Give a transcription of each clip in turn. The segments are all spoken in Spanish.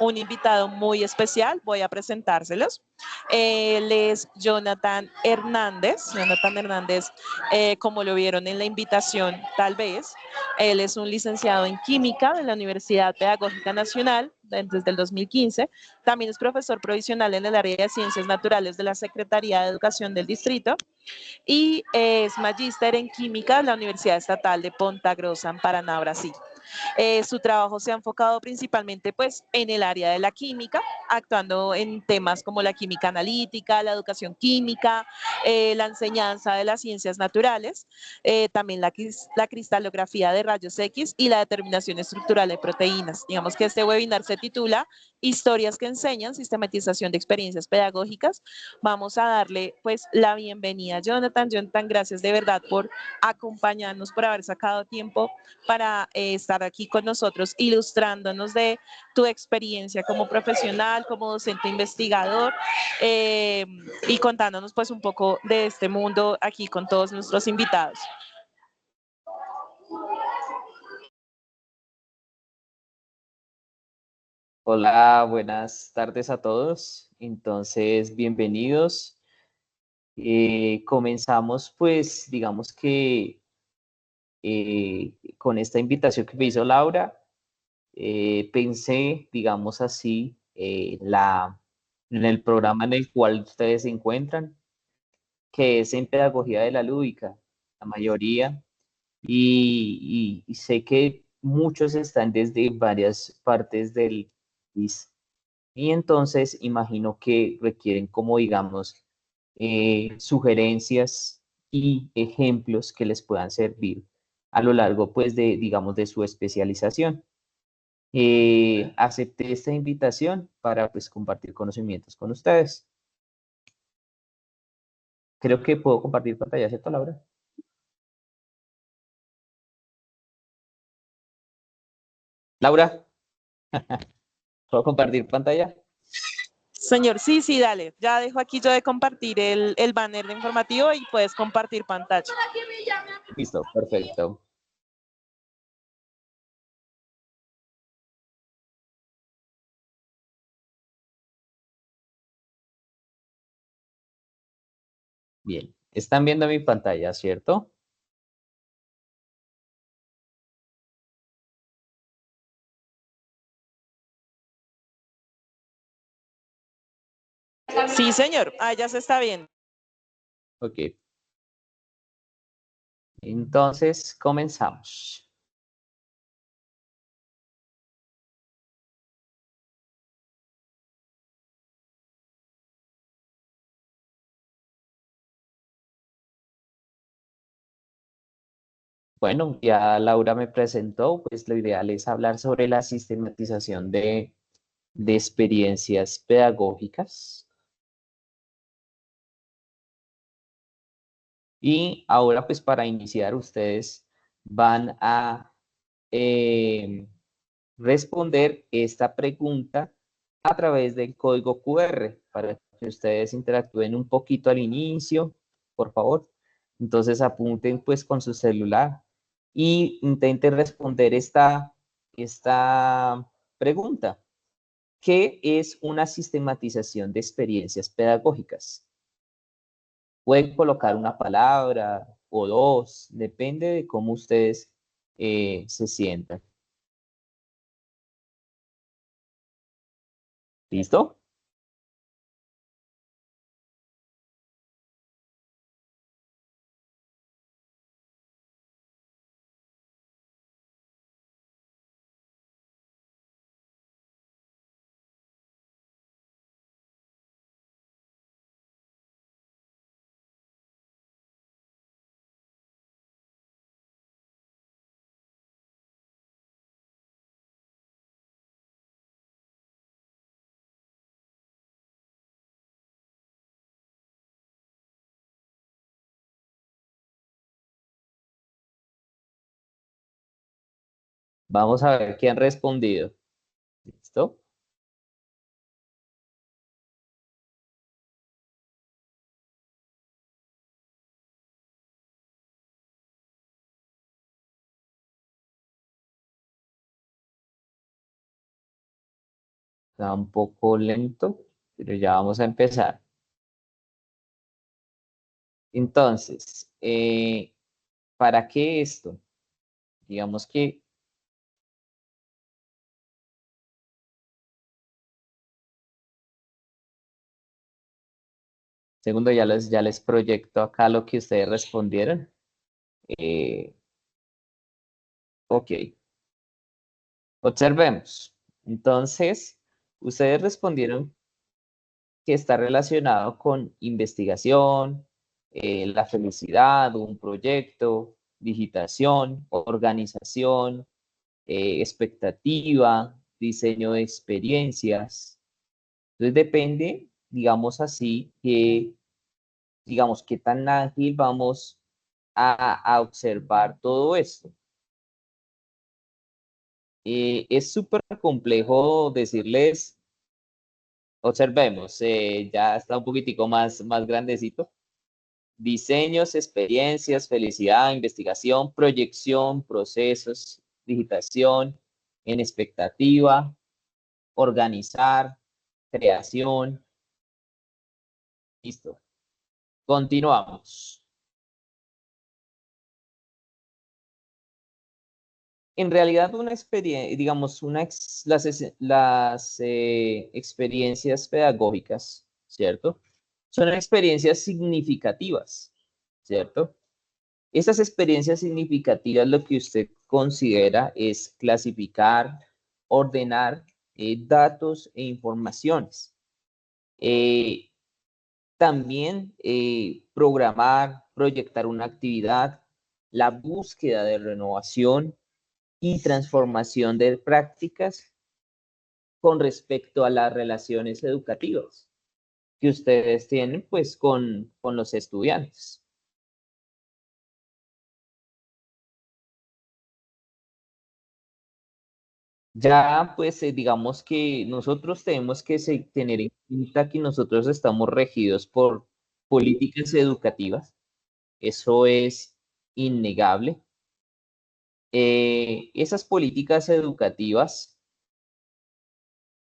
un invitado muy especial, voy a presentárselos. Él es Jonathan Hernández. Jonathan Hernández, como lo vieron en la invitación, tal vez, él es un licenciado en química de la Universidad Pedagógica Nacional desde el 2015. También es profesor provisional en el área de ciencias naturales de la Secretaría de Educación del Distrito y es magíster en química de la Universidad Estatal de Ponta Grossa, en Paraná, Brasil. Su trabajo se ha enfocado principalmente pues, en el área de la química, actuando en temas como la química analítica, la educación química, la enseñanza de las ciencias naturales, también la cristalografía de rayos X y la determinación estructural de proteínas. Digamos que este webinar se titula Historias que enseñan, sistematización de experiencias pedagógicas. Vamos a darle pues la bienvenida a Jonathan. Jonathan, gracias de verdad por acompañarnos, por haber sacado tiempo para estar aquí con nosotros, ilustrándonos de tu experiencia como profesional, como docente investigador, y contándonos pues un poco de este mundo aquí con todos nuestros invitados. Hola, buenas tardes a todos. Entonces, bienvenidos. Comenzamos, pues, digamos que con esta invitación que me hizo Laura, pensé, digamos así, en el programa en el cual ustedes se encuentran, que es en Pedagogía de la Lúdica, la mayoría, y sé que muchos están desde varias partes del país. Y entonces imagino que requieren como, digamos, sugerencias y ejemplos que les puedan servir a lo largo, pues, de, digamos, de su especialización. Acepté esta invitación para, pues, compartir conocimientos con ustedes. Creo que puedo compartir pantalla, ¿cierto, Laura? Laura, ¿puedo compartir pantalla? Señor, sí, sí, dale. Ya dejo aquí yo de compartir el banner de informativo y puedes compartir pantalla. Listo, perfecto. Bien, están viendo mi pantalla, ¿cierto? Sí, señor, ya se está viendo. Ok, entonces comenzamos. Bueno, ya Laura me presentó, pues lo ideal es hablar sobre la sistematización de experiencias pedagógicas. Y ahora, pues para iniciar, ustedes van a eh, responder esta pregunta a través del código QR para que ustedes interactúen un poquito al inicio, por favor. Entonces apunten pues con su celular y intenten responder esta pregunta. ¿Qué es una sistematización de experiencias pedagógicas? Pueden colocar una palabra o dos, depende de cómo ustedes se sientan. ¿Listo? Vamos a ver qué han respondido. ¿Listo? Está un poco lento, pero ya vamos a empezar. Entonces, ¿para qué esto? Digamos que, segundo, ya les proyecto acá lo que ustedes respondieron. Eh, ok, observemos. Entonces, ustedes respondieron que está relacionado con investigación, la felicidad, un proyecto, digitación, organización, expectativa, diseño de experiencias. Entonces depende, digamos así, que, digamos, qué tan ágil vamos a observar todo esto. Es súper complejo decirles, observemos, ya está un poquitico más grandecito. Diseños, experiencias, felicidad, investigación, proyección, procesos, digitación, en expectativa, organizar, creación. Listo. Continuamos. En realidad, una experiencia, digamos, las experiencias pedagógicas, ¿cierto? Son experiencias significativas, ¿cierto? Estas experiencias significativas lo que usted considera es clasificar, ordenar datos e informaciones. Eh, También programar, proyectar una actividad, la búsqueda de renovación y transformación de prácticas con respecto a las relaciones educativas que ustedes tienen pues con los estudiantes. Ya, pues digamos que nosotros tenemos que tener en cuenta que nosotros estamos regidos por políticas educativas, eso es innegable. Esas políticas educativas,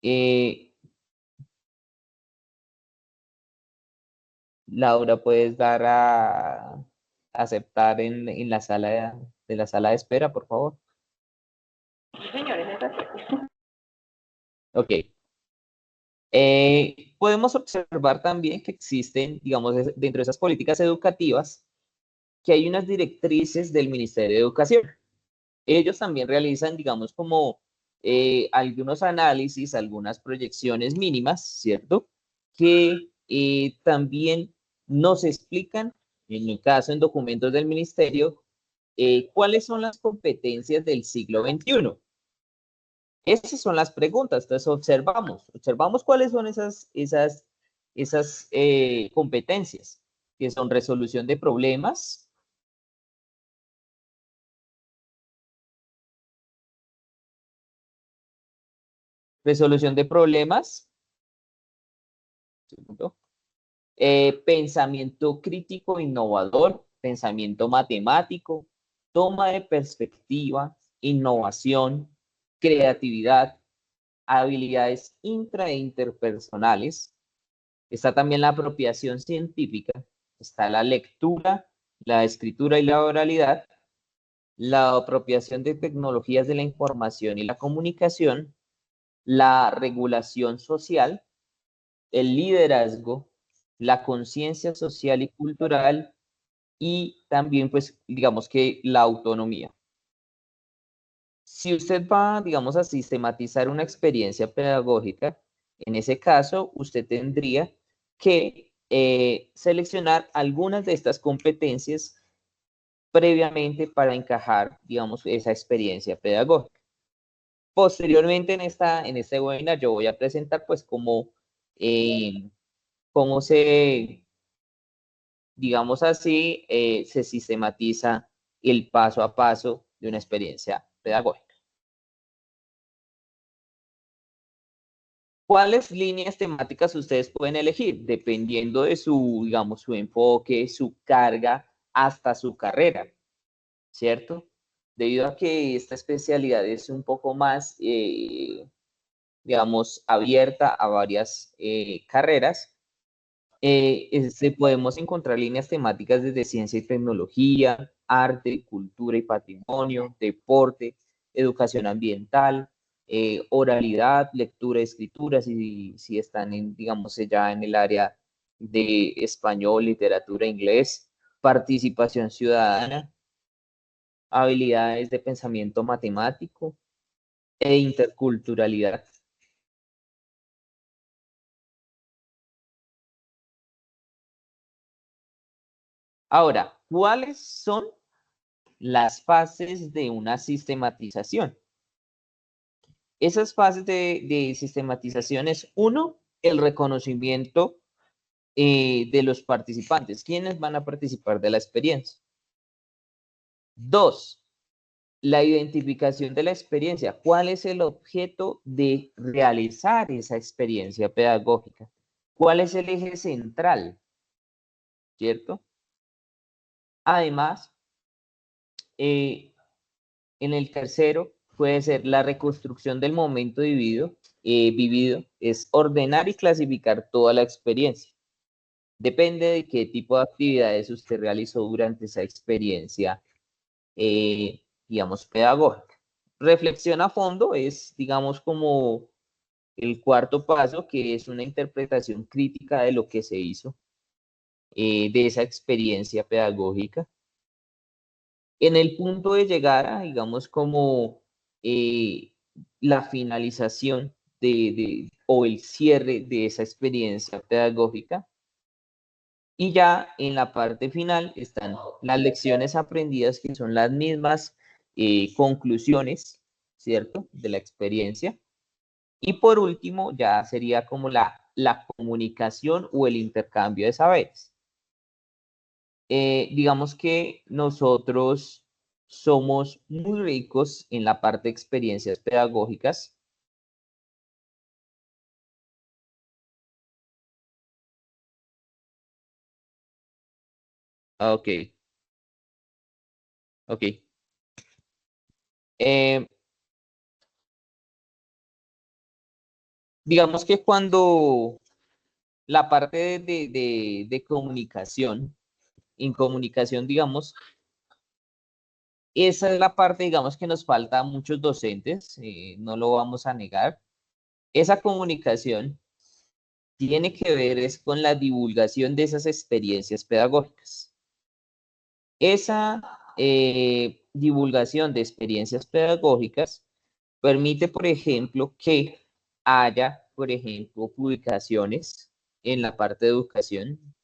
eh, Laura, puedes dar a aceptar en la sala de la sala de espera, por favor. Sí, señores, es así. Ok. Podemos observar también que existen, digamos, dentro de esas políticas educativas, que hay unas directrices del Ministerio de Educación. Ellos también realizan, digamos, como algunos análisis, algunas proyecciones mínimas, ¿cierto? Que también nos explican, en mi caso, en documentos del ministerio, cuáles son las competencias del siglo XXI. Esas son las preguntas. Entonces, observamos cuáles son esas competencias, que son resolución de problemas, resolución de problemas, segundo, pensamiento crítico innovador, pensamiento matemático, toma de perspectiva, innovación, creatividad, habilidades intra e interpersonales. Está también la apropiación científica, está la lectura, la escritura y la oralidad, la apropiación de tecnologías de la información y la comunicación, la regulación social, el liderazgo, la conciencia social y cultural y también, pues, digamos que la autonomía. Si usted va, digamos, a sistematizar una experiencia pedagógica, en ese caso, usted tendría que seleccionar algunas de estas competencias previamente para encajar, digamos, esa experiencia pedagógica. Posteriormente en este webinar yo voy a presentar pues eh, cómo se, digamos así, se sistematiza el paso a paso de una experiencia pedagógica. ¿Cuáles líneas temáticas ustedes pueden elegir? Dependiendo de su, digamos, su enfoque, su carga, hasta su carrera, ¿cierto? Debido a que esta especialidad es un poco más digamos, abierta a varias carreras. Podemos encontrar líneas temáticas desde ciencia y tecnología, arte, cultura y patrimonio, deporte, educación ambiental, oralidad, lectura, escritura, si están en, digamos, ya en el área de español, literatura, inglés, participación ciudadana, habilidades de pensamiento matemático e interculturalidad. Ahora, ¿cuáles son las fases de una sistematización? Esas fases de sistematización es, uno, el reconocimiento de los participantes, quiénes van a participar de la experiencia. Dos, la identificación de la experiencia, cuál es el objeto de realizar esa experiencia pedagógica, cuál es el eje central, ¿cierto? Además, en el tercero puede ser la reconstrucción del momento vivido, es ordenar y clasificar toda la experiencia. Depende de qué tipo de actividades usted realizó durante esa experiencia, digamos, pedagógica. Reflexión a fondo es, digamos, como el cuarto paso, que es una interpretación crítica de lo que se hizo, de esa experiencia pedagógica. En el punto de llegar a, digamos, como la finalización o el cierre de esa experiencia pedagógica. Y ya en la parte final están las lecciones aprendidas, que son las mismas conclusiones, ¿cierto?, de la experiencia. Y por último, ya sería como la comunicación o el intercambio de saberes. Digamos que nosotros somos muy ricos en la parte de experiencias pedagógicas. Ok, ok. Eh, digamos que cuando la parte de comunicación, en comunicación, digamos, esa es la parte, digamos, que nos falta a muchos docentes, no lo vamos a negar. Esa comunicación tiene que ver es con la divulgación de esas experiencias pedagógicas. Esa divulgación de experiencias pedagógicas permite, por ejemplo, que haya, por ejemplo, publicaciones en la parte de educación,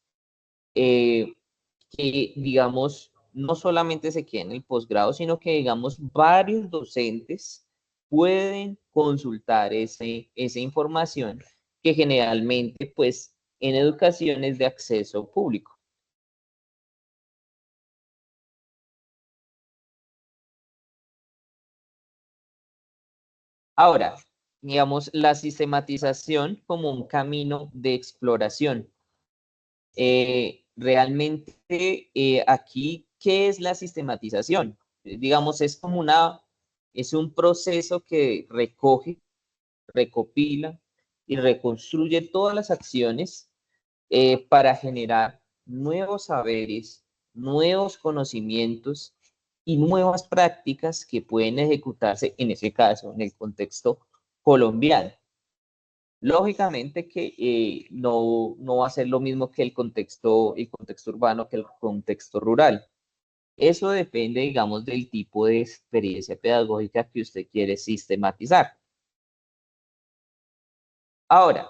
que, digamos, no solamente se quede en el posgrado, sino que, digamos, varios docentes pueden consultar esa información que generalmente, pues, en educación es de acceso público. Ahora, digamos, la sistematización como un camino de exploración. Realmente aquí, ¿qué es la sistematización? Digamos, es un proceso que recoge, recopila y reconstruye todas las acciones para generar nuevos saberes, nuevos conocimientos y nuevas prácticas que pueden ejecutarse, en ese caso, en el contexto colombiano. Lógicamente que no va a ser lo mismo que el contexto urbano que el contexto rural. Eso depende, digamos, del tipo de experiencia pedagógica que usted quiere sistematizar. Ahora,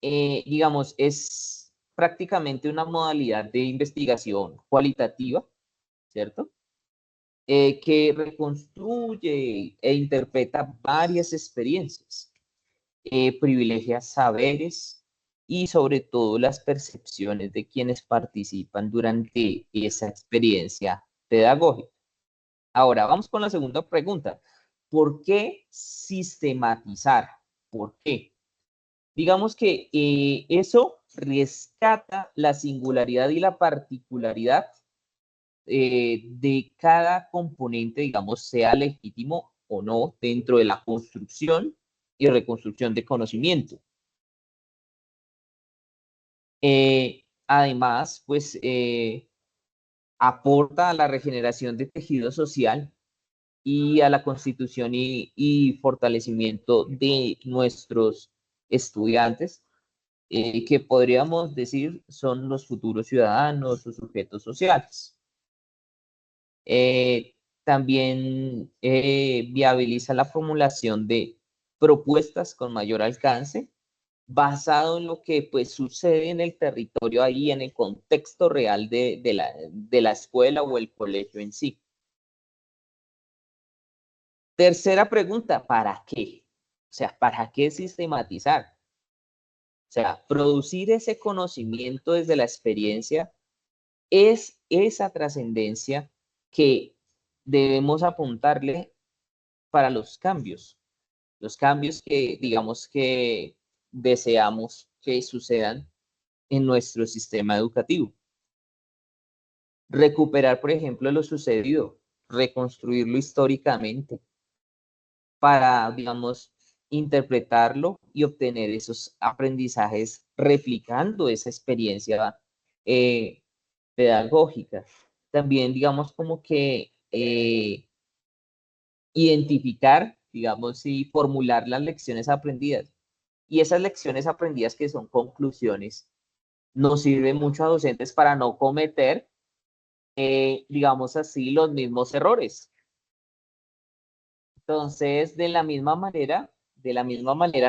digamos, es prácticamente una modalidad de investigación cualitativa, ¿cierto? Que reconstruye e interpreta varias experiencias, privilegia saberes y sobre todo las percepciones de quienes participan durante esa experiencia pedagógica. Ahora, vamos con la segunda pregunta. ¿Por qué sistematizar? ¿Por qué? Digamos que eso rescata la singularidad y la particularidad de cada componente, digamos, sea legítimo o no dentro de la construcción y reconstrucción de conocimiento. Además, pues aporta a la regeneración de tejido social y a la constitución y fortalecimiento de nuestros estudiantes, que podríamos decir son los futuros ciudadanos o sujetos sociales. También viabiliza la formulación de propuestas con mayor alcance basado en lo que pues sucede en el territorio ahí, en el contexto real de la escuela o el colegio en sí. Tercera pregunta, ¿para qué? O sea, ¿para qué sistematizar? O sea, producir ese conocimiento desde la experiencia es esa trascendencia que debemos apuntarle para los cambios que digamos que deseamos que sucedan en nuestro sistema educativo. Recuperar, por ejemplo, lo sucedido, reconstruirlo históricamente para, digamos, interpretarlo y obtener esos aprendizajes replicando esa experiencia eh, pedagógica. También, digamos, como que identificar, digamos, y formular las lecciones aprendidas. Y esas lecciones aprendidas que son conclusiones nos sirven mucho a docentes para no cometer, digamos así, los mismos errores. Entonces, de la misma manera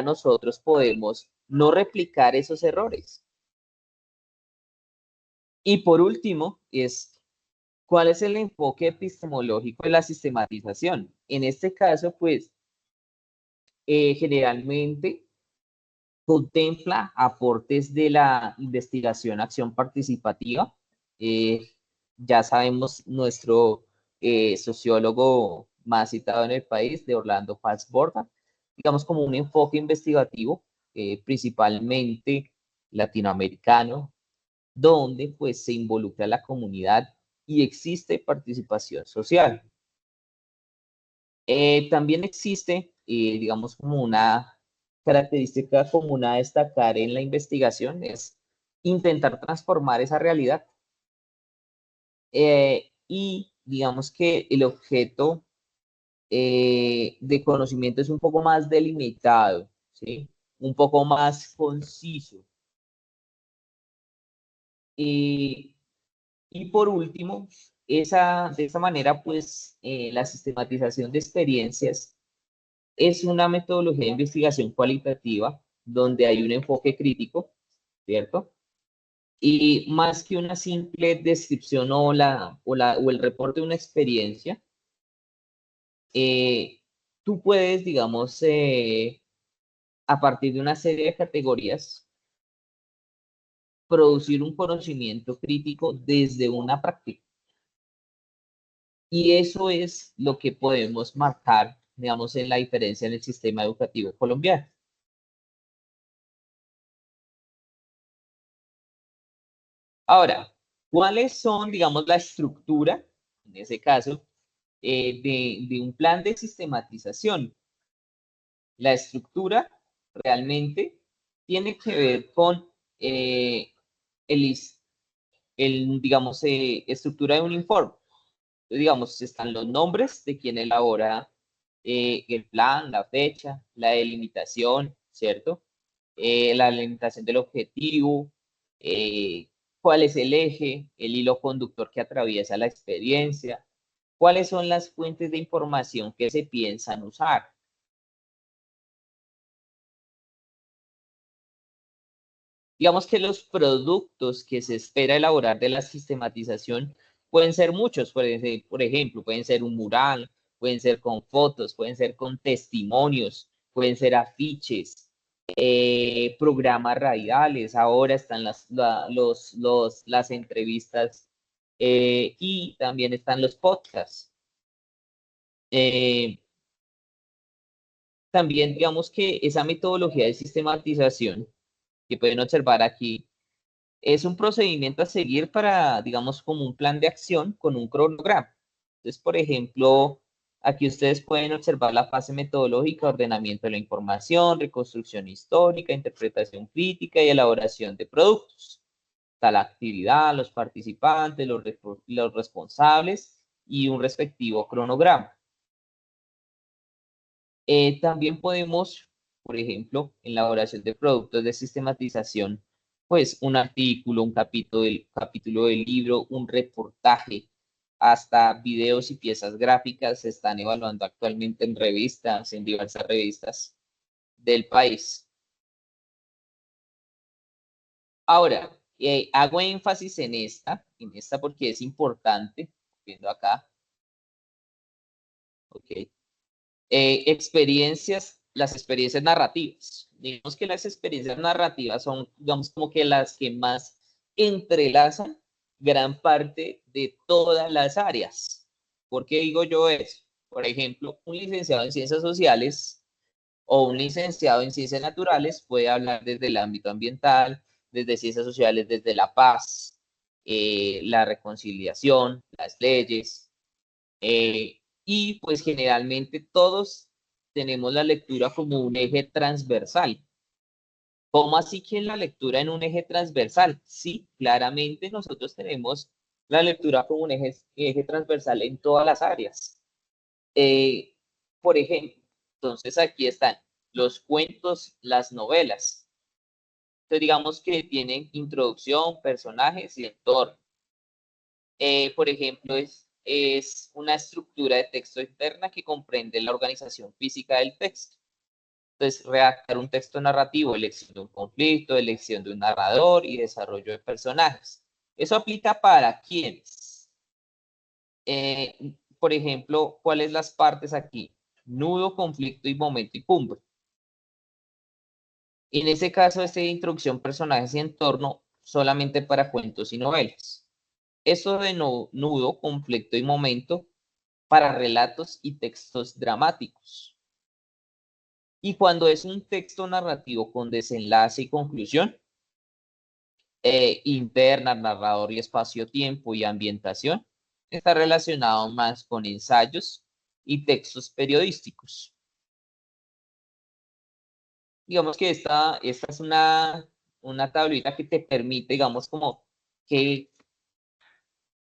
nosotros podemos no replicar esos errores. Y por último, ¿cuál es el enfoque epistemológico de la sistematización? En este caso, pues, generalmente contempla aportes de la investigación, acción participativa. Ya sabemos, nuestro sociólogo más citado en el país, de Orlando Paz Borda, digamos como un enfoque investigativo, principalmente latinoamericano, donde pues se involucra la comunidad y existe participación social. También existe, digamos, como una característica común a destacar en la investigación es intentar transformar esa realidad. Y digamos que el objeto de conocimiento es un poco más delimitado, ¿sí? Un poco más conciso. Y, y por último, de esa manera, pues, la sistematización de experiencias es una metodología de investigación cualitativa donde hay un enfoque crítico, ¿cierto? Y más que una simple descripción o el reporte de una experiencia, tú puedes, digamos, a partir de una serie de categorías, producir un conocimiento crítico desde una práctica. Y eso es lo que podemos marcar, digamos, en la diferencia en el sistema educativo colombiano. Ahora, ¿cuáles son, digamos, la estructura, en ese caso, de un plan de sistematización? La estructura realmente tiene que ver con el, digamos, estructura de un informe. Digamos, están los nombres de quien elabora el plan, la fecha, la delimitación, ¿cierto? La delimitación del objetivo, eh, cuál es el eje, el hilo conductor que atraviesa la experiencia, cuáles son las fuentes de información que se piensan usar. Digamos que los productos que se espera elaborar de la sistematización pueden ser muchos, por ejemplo, pueden ser un mural, pueden ser con fotos, pueden ser con testimonios, pueden ser afiches, programas radiales, ahora están las entrevistas y también están los podcasts. Eh, También digamos que esa metodología de sistematización que pueden observar aquí es un procedimiento a seguir para, digamos, como un plan de acción con un cronograma. Entonces, por ejemplo, Aquí ustedes pueden observar la fase metodológica, ordenamiento de la información, reconstrucción histórica, interpretación crítica y elaboración de productos. Está la actividad, los participantes, los responsables y un respectivo cronograma. También podemos, por ejemplo, en la elaboración de productos de sistematización, pues un artículo, un capítulo del libro, un reportaje, hasta videos y piezas gráficas se están evaluando actualmente en revistas, en diversas revistas del país. Ahora, hago énfasis en esta porque es importante, viendo acá, ok. Las experiencias narrativas. Digamos que las experiencias narrativas son, digamos, como que las que más entrelazan gran parte de todas las áreas. ¿Por qué digo yo eso? Por ejemplo, un licenciado en ciencias sociales o un licenciado en ciencias naturales puede hablar desde el ámbito ambiental, desde ciencias sociales, desde la paz, la reconciliación, las leyes, y pues generalmente todos tenemos la lectura como un eje transversal. ¿Cómo así que la lectura en un eje transversal? Sí, claramente nosotros tenemos la lectura como un eje transversal en todas las áreas. Eh, por ejemplo, entonces aquí están los cuentos, las novelas. Entonces digamos que tienen introducción, personajes y entorno. Por ejemplo, es una estructura de texto interna que comprende la organización física del texto. Entonces, redactar un texto narrativo, elección de un conflicto, elección de un narrador y desarrollo de personajes. ¿Eso aplica para quiénes? Por ejemplo, ¿cuáles las partes aquí? Nudo, conflicto y momento y cumbre. En ese caso, este de introducción, personajes y entorno solamente para cuentos y novelas. Eso de nudo, conflicto y momento para relatos y textos dramáticos. Y cuando es un texto narrativo con desenlace y conclusión, interna, narrador y espacio-tiempo y ambientación, está relacionado más con ensayos y textos periodísticos. Digamos que esta es una tablita que te permite, digamos, como qué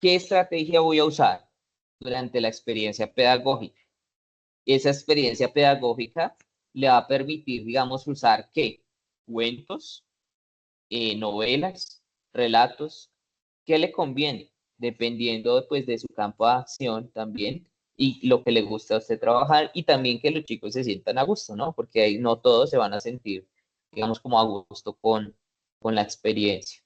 estrategia voy a usar durante la experiencia pedagógica. Esa experiencia pedagógica le va a permitir, digamos, usar ¿qué? Cuentos, novelas, relatos, ¿qué le conviene? Dependiendo pues de su campo de acción también y lo que le gusta a usted trabajar y también que los chicos se sientan a gusto, ¿no? Porque ahí no todos se van a sentir, digamos, como a gusto con la experiencia.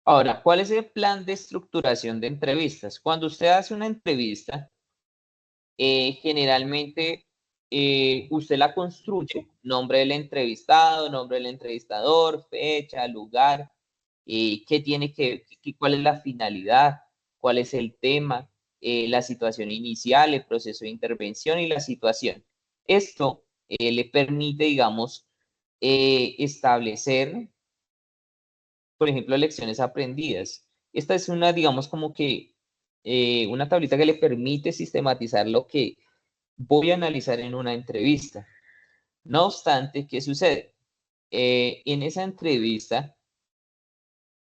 Ahora, ¿cuál es el plan de estructuración de entrevistas? Cuando usted hace una entrevista, generalmente usted la construye, nombre del entrevistado, nombre del entrevistador, fecha, lugar, qué tiene cuál es la finalidad, cuál es el tema, la situación inicial, el proceso de intervención y la situación. Esto le permite, digamos, establecer, por ejemplo, lecciones aprendidas. Esta es una, digamos, como que una tablita que le permite sistematizar lo que voy a analizar en una entrevista. No obstante, ¿qué sucede? En esa entrevista,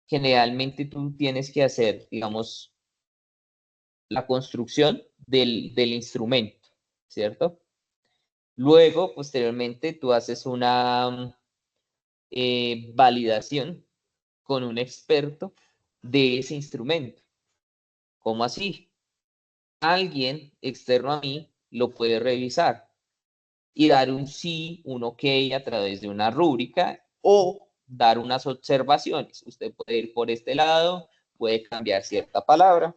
generalmente tú tienes que hacer, digamos, la construcción del instrumento, ¿cierto? Luego, posteriormente, tú haces una validación con un experto de ese instrumento. ¿Cómo así? Alguien externo a mí lo puede revisar y dar un sí, un ok a través de una rúbrica o dar unas observaciones. Usted puede ir por este lado, puede cambiar cierta palabra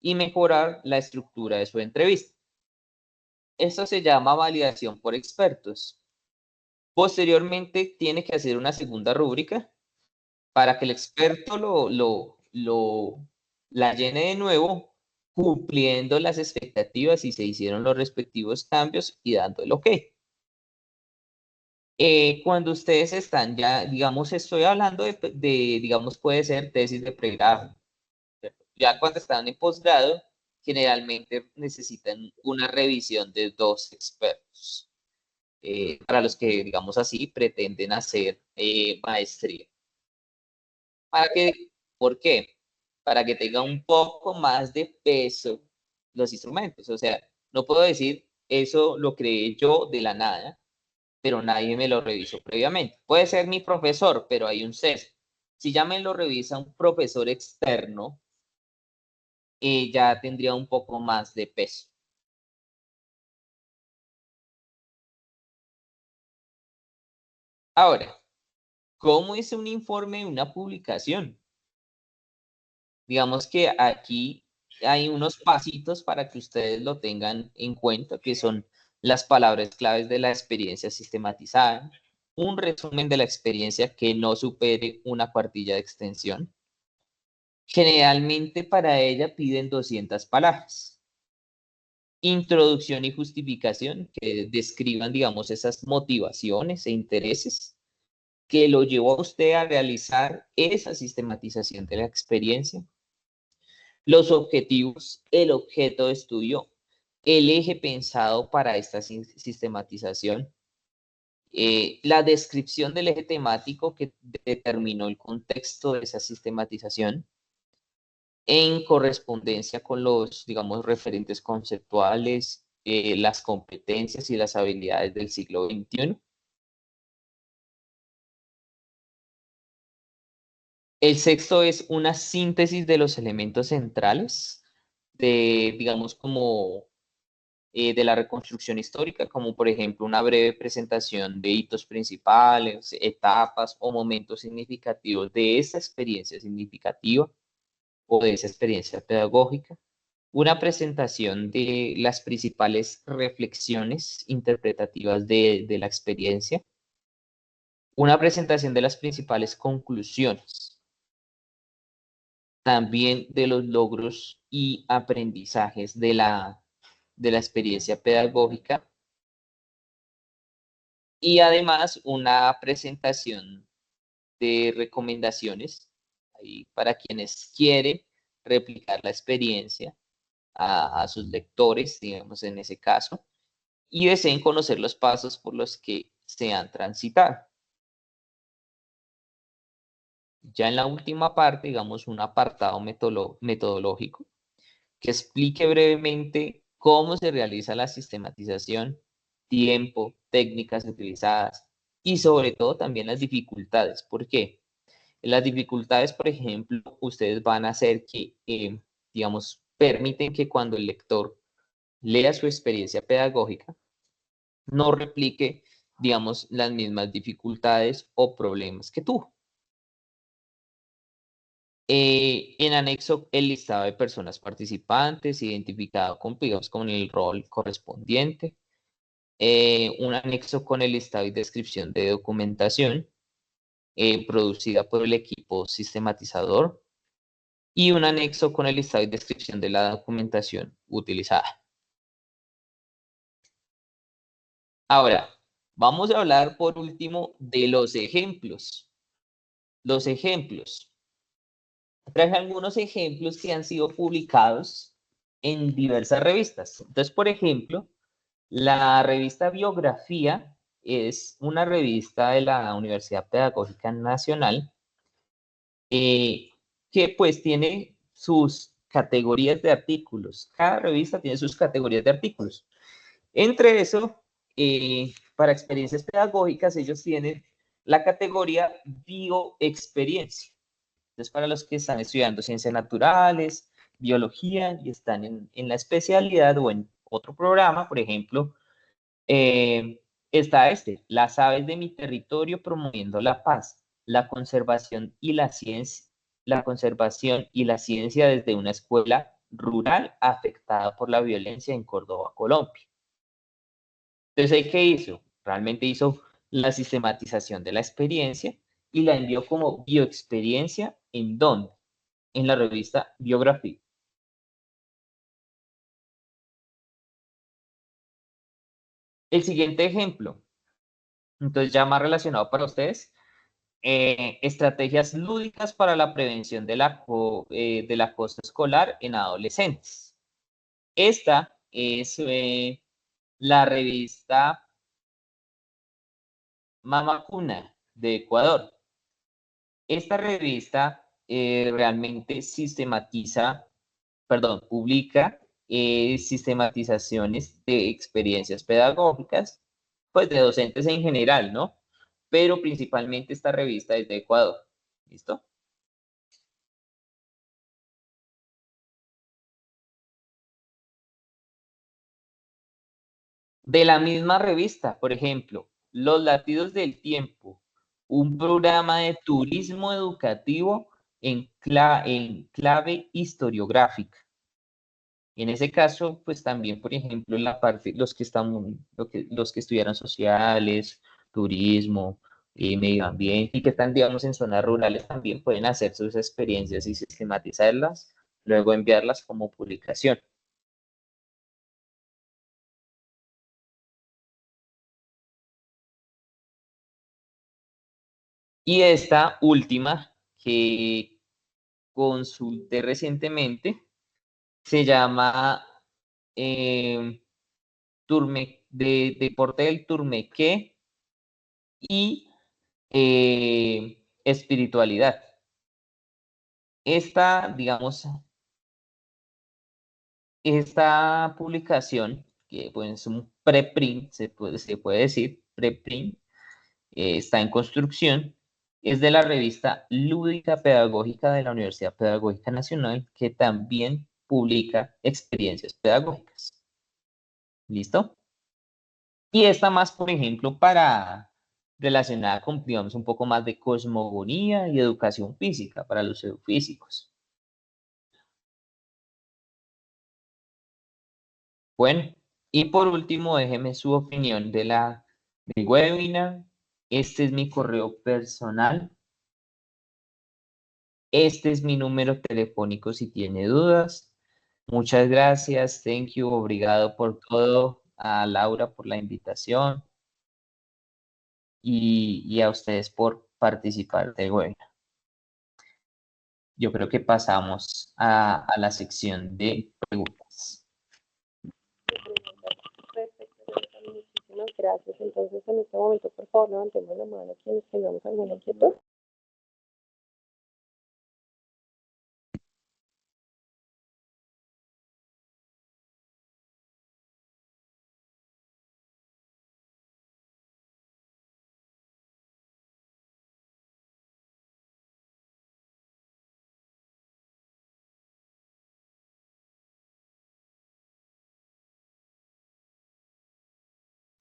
y mejorar la estructura de su entrevista. Esto se llama validación por expertos. Posteriormente, tiene que hacer una segunda rúbrica para que el experto la llene de nuevo, cumpliendo las expectativas y se hicieron los respectivos cambios y dando el ok. Cuando ustedes están ya, digamos, estoy hablando digamos, puede ser tesis de pregrado, ¿cierto? Ya cuando están en posgrado, generalmente necesitan una revisión de 2 expertos, para los que, digamos así, pretenden hacer maestría. ¿Por qué? Para que tenga un poco más de peso los instrumentos. O sea, no puedo decir, eso lo creé yo de la nada, pero nadie me lo revisó previamente. Puede ser mi profesor, pero hay un sesgo. Si ya me lo revisa un profesor externo, ya tendría un poco más de peso. Ahora, ¿cómo es un informe de una publicación? Digamos que aquí hay unos pasitos para que ustedes lo tengan en cuenta, que son las palabras claves de la experiencia sistematizada, un resumen de la experiencia que no supere una cuartilla de extensión. Generalmente para ella piden 200 palabras. Introducción y justificación, que describan, digamos, esas motivaciones e intereses que lo llevó a usted a realizar esa sistematización de la experiencia. Los objetivos, el objeto de estudio, el eje pensado para esta sistematización, la descripción del eje temático que determinó el contexto de esa sistematización, en correspondencia con los, digamos, referentes conceptuales, las competencias y las habilidades del siglo XXI. El sexto es una síntesis de los elementos centrales de, digamos, como de la reconstrucción histórica, como por ejemplo una breve presentación de hitos principales, etapas o momentos significativos de esa experiencia significativa o de esa experiencia pedagógica, una presentación de las principales reflexiones interpretativas de la experiencia, una presentación de las principales conclusiones, también de los logros y aprendizajes de la experiencia pedagógica y además una presentación de recomendaciones ahí para quienes quieren replicar la experiencia a sus lectores, digamos en ese caso, y deseen conocer los pasos por los que se han transitado. Ya en la última parte, digamos, un apartado metodológico que explique brevemente cómo se realiza la sistematización, tiempo, técnicas utilizadas y sobre todo también las dificultades. ¿Por qué? Las dificultades, por ejemplo, ustedes van a hacer que, digamos, permiten que cuando el lector lea su experiencia pedagógica, no replique, digamos, las mismas dificultades o problemas que tuvo. En anexo, el listado de personas participantes, identificado con, digamos, con el rol correspondiente. Un anexo con el listado y descripción de documentación producida por el equipo sistematizador. Y un anexo con el listado y descripción de la documentación utilizada. Ahora, vamos a hablar por último de los ejemplos. Los ejemplos. Traje algunos ejemplos que han sido publicados en diversas revistas. Entonces, por ejemplo, la revista Biografía es una revista de la Universidad Pedagógica Nacional que pues tiene sus categorías de artículos. Cada revista tiene sus categorías de artículos. Entre eso, para experiencias pedagógicas, ellos tienen la categoría bioexperiencia. Entonces, para los que están estudiando ciencias naturales, biología y están en la especialidad o en otro programa, por ejemplo, está las aves de mi territorio promoviendo la paz, la conservación y la conservación y la ciencia desde una escuela rural afectada por la violencia en Córdoba, Colombia. Entonces, ¿qué hizo? Realmente hizo la sistematización de la experiencia y la envió como bioexperiencia. ¿En dónde? En la revista Biografía. El siguiente ejemplo, entonces ya más relacionado para ustedes, estrategias lúdicas para la prevención del acoso escolar en adolescentes. Esta es la revista Mamacuna de Ecuador. Esta revista realmente publica sistematizaciones de experiencias pedagógicas, pues de docentes en general, ¿no? Pero principalmente esta revista es de Ecuador. ¿Listo? De la misma revista, por ejemplo, Los Latidos del Tiempo, un programa de turismo educativo en clave historiográfica. En ese caso, pues también, por ejemplo, en la parte, los que estudiaron sociales, turismo, medio ambiente y que están, digamos, en zonas rurales también pueden hacer sus experiencias y sistematizarlas, luego enviarlas como publicación. Y esta última que consulté recientemente se llama Deporte del Turmequé y espiritualidad. Digamos, esta publicación, que pues, es un preprint, se puede decir, preprint, está en construcción, es de la revista Lúdica Pedagógica de la Universidad Pedagógica Nacional, que también publica experiencias pedagógicas. ¿Listo? Y esta más, por ejemplo, relacionada con, digamos, un poco más de cosmogonía y educación física para los físicos. Bueno, y por último, déjeme su opinión del webinar. Este es mi correo personal. Este es mi número telefónico si tiene dudas. Muchas gracias. Thank you. Obrigado por todo. A Laura por la invitación. Y a ustedes por participar del webinar. Yo creo que pasamos a la sección de preguntas. Perfecto, Jonathan, muchísimas gracias. Entonces, en este momento, por favor, levantemos la mano quienes tengamos alguna inquietud.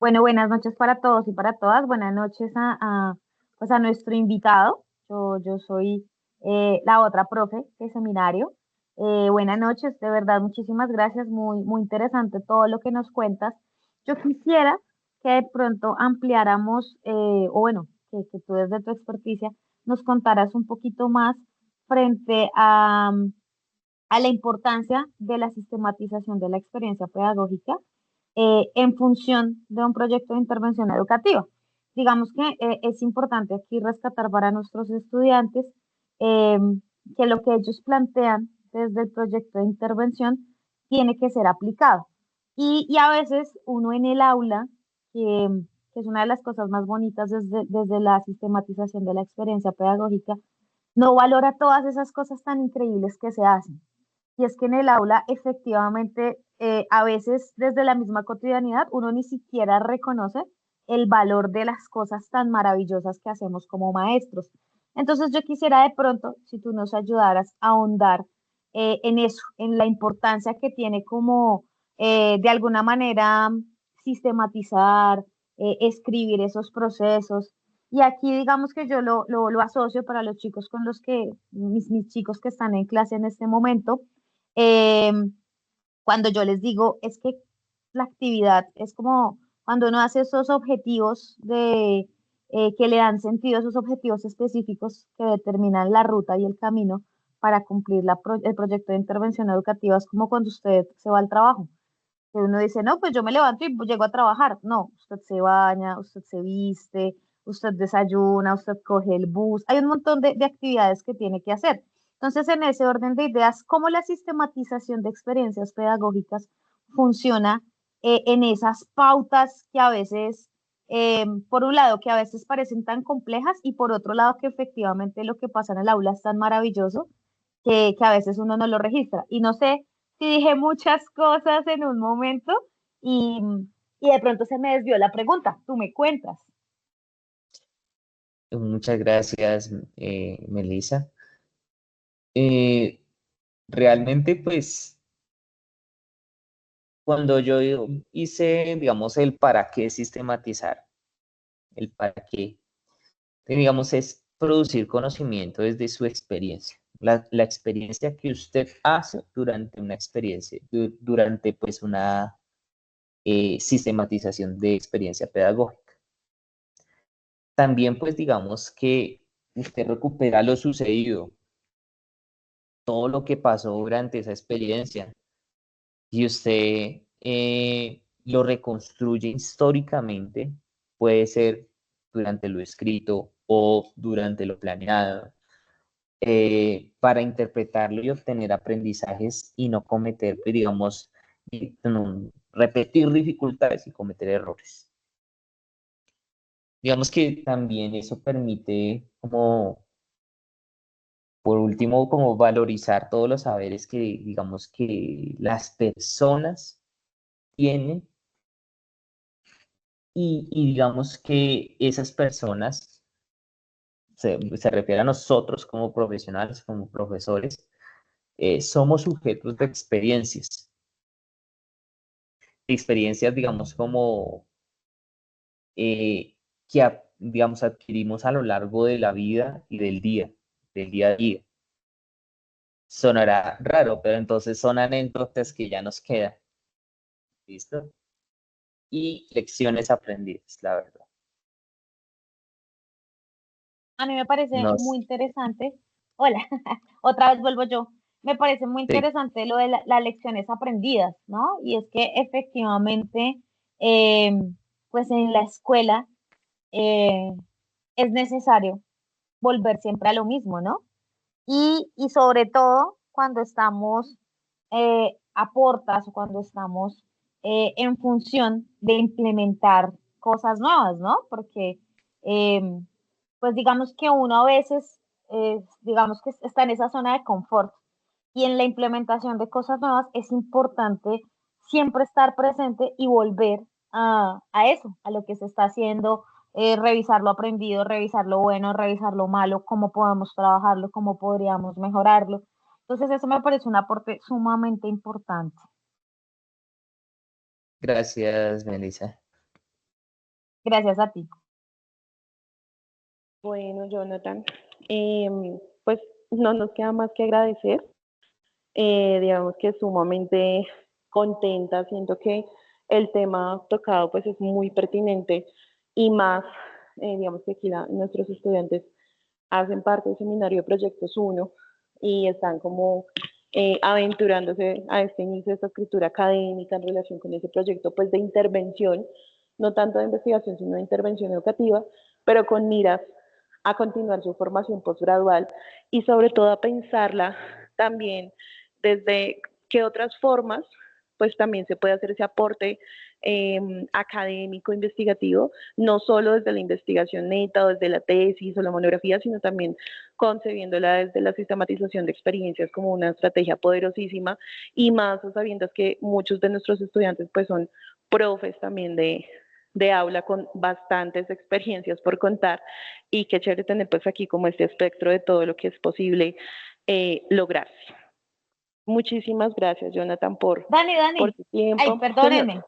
Bueno, buenas noches para todos y para todas. Buenas noches pues a nuestro invitado. Yo soy la otra profe de seminario. Buenas noches, de verdad, muchísimas gracias. Muy interesante todo lo que nos cuentas. Yo quisiera que de pronto ampliáramos, o bueno, que tú desde tu experticia nos contaras un poquito más frente a la importancia de la sistematización de la experiencia pedagógica en función de un proyecto de intervención educativa. Digamos que es importante aquí rescatar para nuestros estudiantes eh, que lo que ellos plantean desde el proyecto de intervención tiene que ser aplicado. Y a veces uno en el aula, que es una de las cosas más bonitas desde la sistematización de la experiencia pedagógica, no valora todas esas cosas tan increíbles que se hacen. Y es que en el aula efectivamente a veces desde la misma cotidianidad uno ni siquiera reconoce el valor de las cosas tan maravillosas que hacemos como maestros. Entonces yo quisiera de pronto, si tú nos ayudaras a ahondar en eso, en la importancia que tiene como de alguna manera sistematizar, escribir esos procesos. Y aquí digamos que yo lo asocio para los chicos con los que, mis chicos que están en clase en este momento, eh, cuando yo les digo, es que la actividad es como cuando uno hace esos objetivos que le dan sentido, esos objetivos específicos que determinan la ruta y el camino para cumplir el proyecto de intervención educativa, es como cuando usted se va al trabajo. Que uno dice, no, pues yo me levanto y llego a trabajar. No, usted se baña, usted se viste, usted desayuna, usted coge el bus, hay un montón de actividades que tiene que hacer. Entonces, en ese orden de ideas, ¿cómo la sistematización de experiencias pedagógicas funciona en esas pautas que a veces, por un lado, que a veces parecen tan complejas y por otro lado, que efectivamente lo que pasa en el aula es tan maravilloso que a veces uno no lo registra? Y no sé si dije muchas cosas en un momento y, y de pronto se me desvió la pregunta. Tú me cuentas. Muchas gracias, Melissa. Eh, Realmente, pues, cuando yo hice, digamos, el para qué sistematizar, el para qué, digamos, es producir conocimiento desde su experiencia. La experiencia que usted hace durante una experiencia, durante, pues, una sistematización de experiencia pedagógica. También, pues, digamos que usted recupera lo sucedido, todo lo que pasó durante esa experiencia, y usted lo reconstruye históricamente, puede ser durante lo escrito o durante lo planeado, para interpretarlo y obtener aprendizajes y no cometer, pues, digamos, no, repetir dificultades y cometer errores. Digamos que también eso permite, como, por último, como valorizar todos los saberes que, digamos, que las personas tienen, y digamos que esas personas, se refiere a nosotros como profesionales, como profesores, somos sujetos de experiencias, digamos, como digamos, adquirimos a lo largo de la vida y del día a día. Sonará raro, pero entonces son anécdotas que ya nos quedan, ¿listo? Y lecciones aprendidas, la verdad. A mí me parece muy Nos, interesante. Hola, otra vez vuelvo yo. Me parece muy sí, interesante lo de las lecciones aprendidas, ¿no? Y es que efectivamente, eh, pues en la escuela eh, es necesario volver siempre a lo mismo, ¿no? Y sobre todo cuando estamos a portas o cuando estamos en función de implementar cosas nuevas, ¿no? Porque, pues digamos que uno a veces, digamos que está en esa zona de confort y en la implementación de cosas nuevas es importante siempre estar presente y volver a eso, a lo que se está haciendo, revisar lo aprendido, revisar lo bueno, revisar lo malo, cómo podemos trabajarlo, cómo podríamos mejorarlo. Entonces eso me parece un aporte sumamente importante. gracias, Melissa. Gracias a ti. Bueno, Jonathan, pues no nos queda más que agradecer. Digamos que sumamente contenta, siento que el tema tocado pues es muy pertinente y más, digamos que aquí nuestros estudiantes hacen parte del seminario de Proyectos 1 y están como aventurándose a este inicio de esta escritura académica en relación con ese proyecto pues de intervención, no tanto de investigación, sino de intervención educativa, pero con miras a continuar su formación posgradual y sobre todo a pensarla también desde qué otras formas pues también se puede hacer ese aporte académico, investigativo, no solo desde la investigación neta o desde la tesis o la monografía, sino también concebiéndola desde la sistematización de experiencias como una estrategia poderosísima y más sabiendo que muchos de nuestros estudiantes pues son profes también de aula con bastantes experiencias por contar y qué chévere tener pues aquí como este espectro de todo lo que es posible lograrse. Muchísimas gracias, Jonathan, por Dani, tu ay, tiempo. Señor, perdónenme,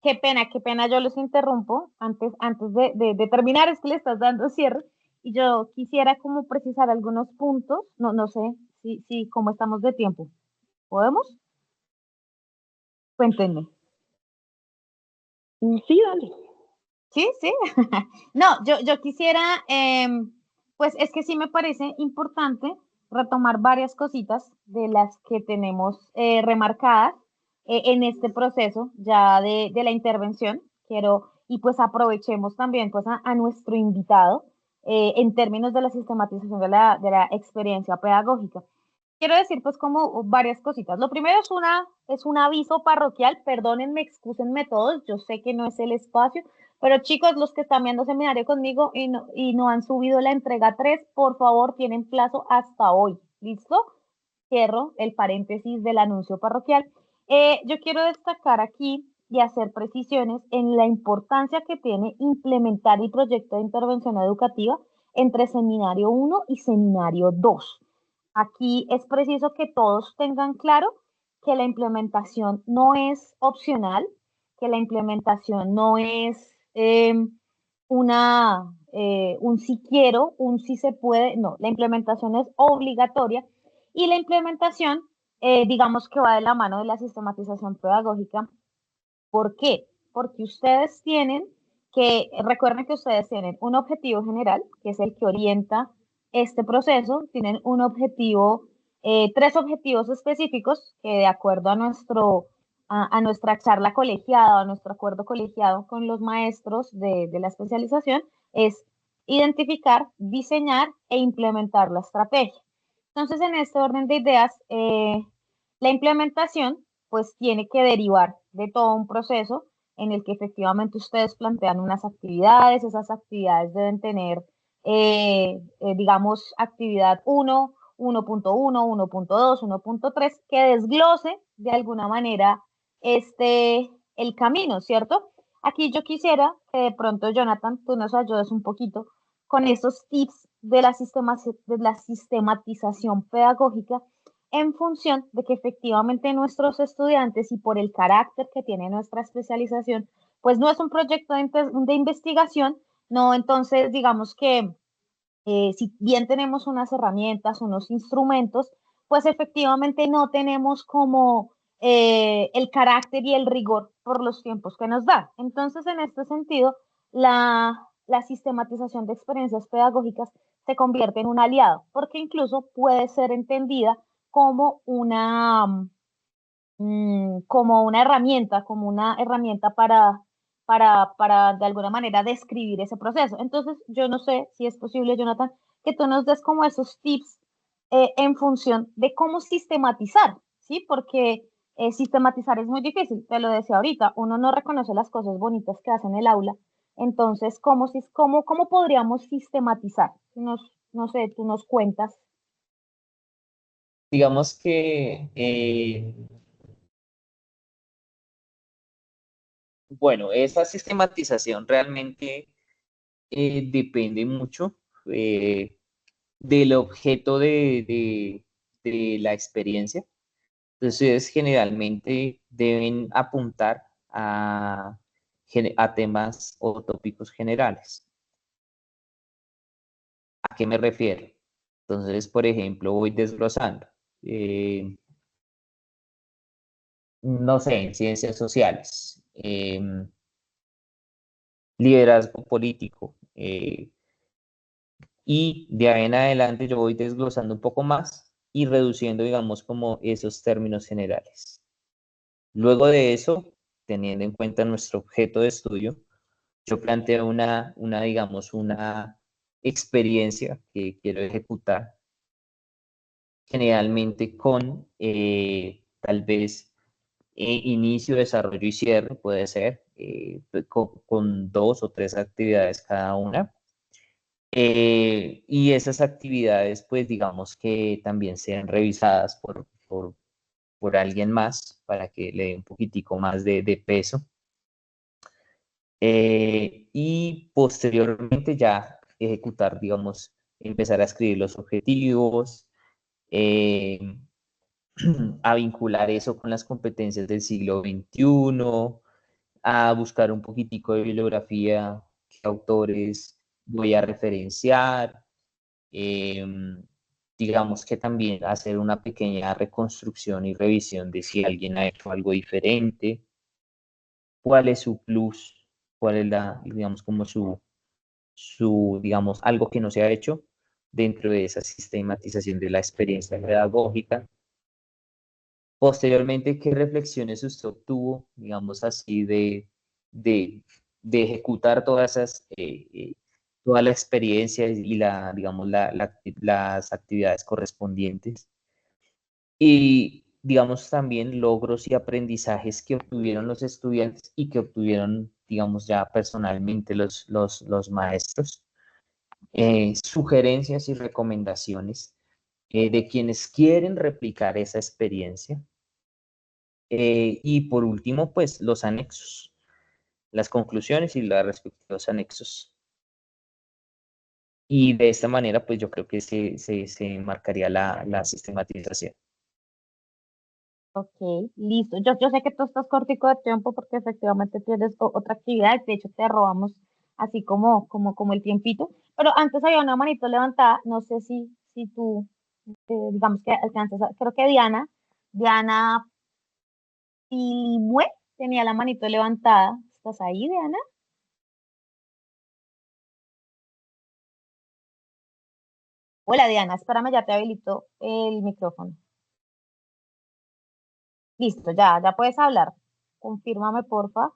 qué pena, yo los interrumpo antes de terminar, es que le estás dando cierre y yo quisiera como precisar algunos puntos, no sé si cómo estamos de tiempo. ¿Podemos? Cuéntenme. sí, dale. Sí, sí. No, yo quisiera, pues es que sí me parece importante retomar varias cositas de las que tenemos remarcadas en este proceso ya de la intervención. Quiero y pues aprovechemos también pues a nuestro invitado en términos de la sistematización de la experiencia pedagógica. Quiero decir pues como varias cositas. Lo primero es un aviso parroquial, perdónenme, excúsenme todos, yo sé que no es el espacio, pero chicos, los que están viendo seminario conmigo y no han subido la entrega 3, por favor, tienen plazo hasta hoy. ¿Listo? Cierro el paréntesis del anuncio parroquial. Yo quiero destacar aquí y hacer precisiones en la importancia que tiene implementar el proyecto de intervención educativa entre seminario 1 y seminario 2. Aquí es preciso que todos tengan claro que la implementación no es opcional, que la implementación no es un si quiero, un si se puede, no, la implementación es obligatoria y la implementación, digamos que va de la mano de la sistematización pedagógica. ¿Por qué? Porque ustedes recuerden que ustedes tienen un objetivo general, que es el que orienta este proceso, tienen un objetivo, tres objetivos específicos que de acuerdo a nuestra charla colegiada, a nuestro acuerdo colegiado con los maestros de la especialización, es identificar, diseñar e implementar la estrategia. Entonces, en este orden de ideas, la implementación pues tiene que derivar de todo un proceso en el que efectivamente ustedes plantean unas actividades, esas actividades deben tener, digamos, actividad 1, 1.1, 1.2, 1.3, que desglose de alguna manera el camino, ¿cierto? Aquí yo quisiera que de pronto, Jonathan, tú nos ayudes un poquito con estos tips de la sistematización pedagógica en función de que efectivamente nuestros estudiantes y por el carácter que tiene nuestra especialización, pues no es un proyecto de investigación, no, entonces digamos que si bien tenemos unas herramientas, unos instrumentos, pues efectivamente no tenemos como el carácter y el rigor por los tiempos que nos da. Entonces, en este sentido, la sistematización de experiencias pedagógicas se convierte en un aliado, porque incluso puede ser entendida como como una herramienta para de alguna manera describir ese proceso. Entonces, yo no sé si es posible, Jonathan, que tú nos des como esos tips en función de cómo sistematizar, ¿sí? Porque sistematizar es muy difícil, te lo decía ahorita, uno no reconoce las cosas bonitas que hace en el aula. Entonces, ¿cómo podríamos sistematizar? No sé, tú nos cuentas. Digamos que, bueno, esa sistematización realmente depende mucho eh, del objeto de la experiencia. Entonces, generalmente deben apuntar a temas o tópicos generales. ¿A qué me refiero? Entonces, por ejemplo, voy desglosando. No sé, en ciencias sociales, liderazgo político, y de ahí en adelante yo voy desglosando un poco más y reduciendo, digamos, como esos términos generales. Luego de eso, teniendo en cuenta nuestro objeto de estudio, yo planteo digamos, una experiencia que quiero ejecutar, generalmente con tal vez inicio, desarrollo y cierre, puede ser, con 2 o 3 actividades cada una. Y esas actividades, pues digamos que también sean revisadas por alguien más para que le dé un poquitico más de peso. Y posteriormente ya ejecutar, digamos, empezar a escribir los objetivos, eh, a vincular eso con las competencias del siglo XXI, a buscar un poquitico de bibliografía, qué autores voy a referenciar, digamos que también hacer una pequeña reconstrucción y revisión de si alguien ha hecho algo diferente, cuál es su plus, cuál es digamos, como digamos, algo que no se ha hecho dentro de esa sistematización de la experiencia pedagógica. Posteriormente, ¿qué reflexiones usted obtuvo, digamos así, de de ejecutar toda la experiencia y digamos, las actividades correspondientes. Y digamos también logros y aprendizajes que obtuvieron los estudiantes y que obtuvieron, digamos, ya personalmente los maestros. Sugerencias y recomendaciones de quienes quieren replicar esa experiencia. Y por último, pues los anexos, las conclusiones y los respectivos anexos. Y de esta manera, pues yo creo que se marcaría la sistematización. Ok, listo. Yo sé que tú estás cortico de tiempo porque efectivamente tienes otra actividad. De hecho, te robamos así como el tiempito. Pero antes había una manito levantada. No sé si tú, digamos que alcanzas creo que Diana Pilimue tenía la manito levantada. ¿Estás ahí, Diana? Hola, Diana. Espérame, ya te habilito el micrófono. Listo, ya puedes hablar. Confírmame, porfa.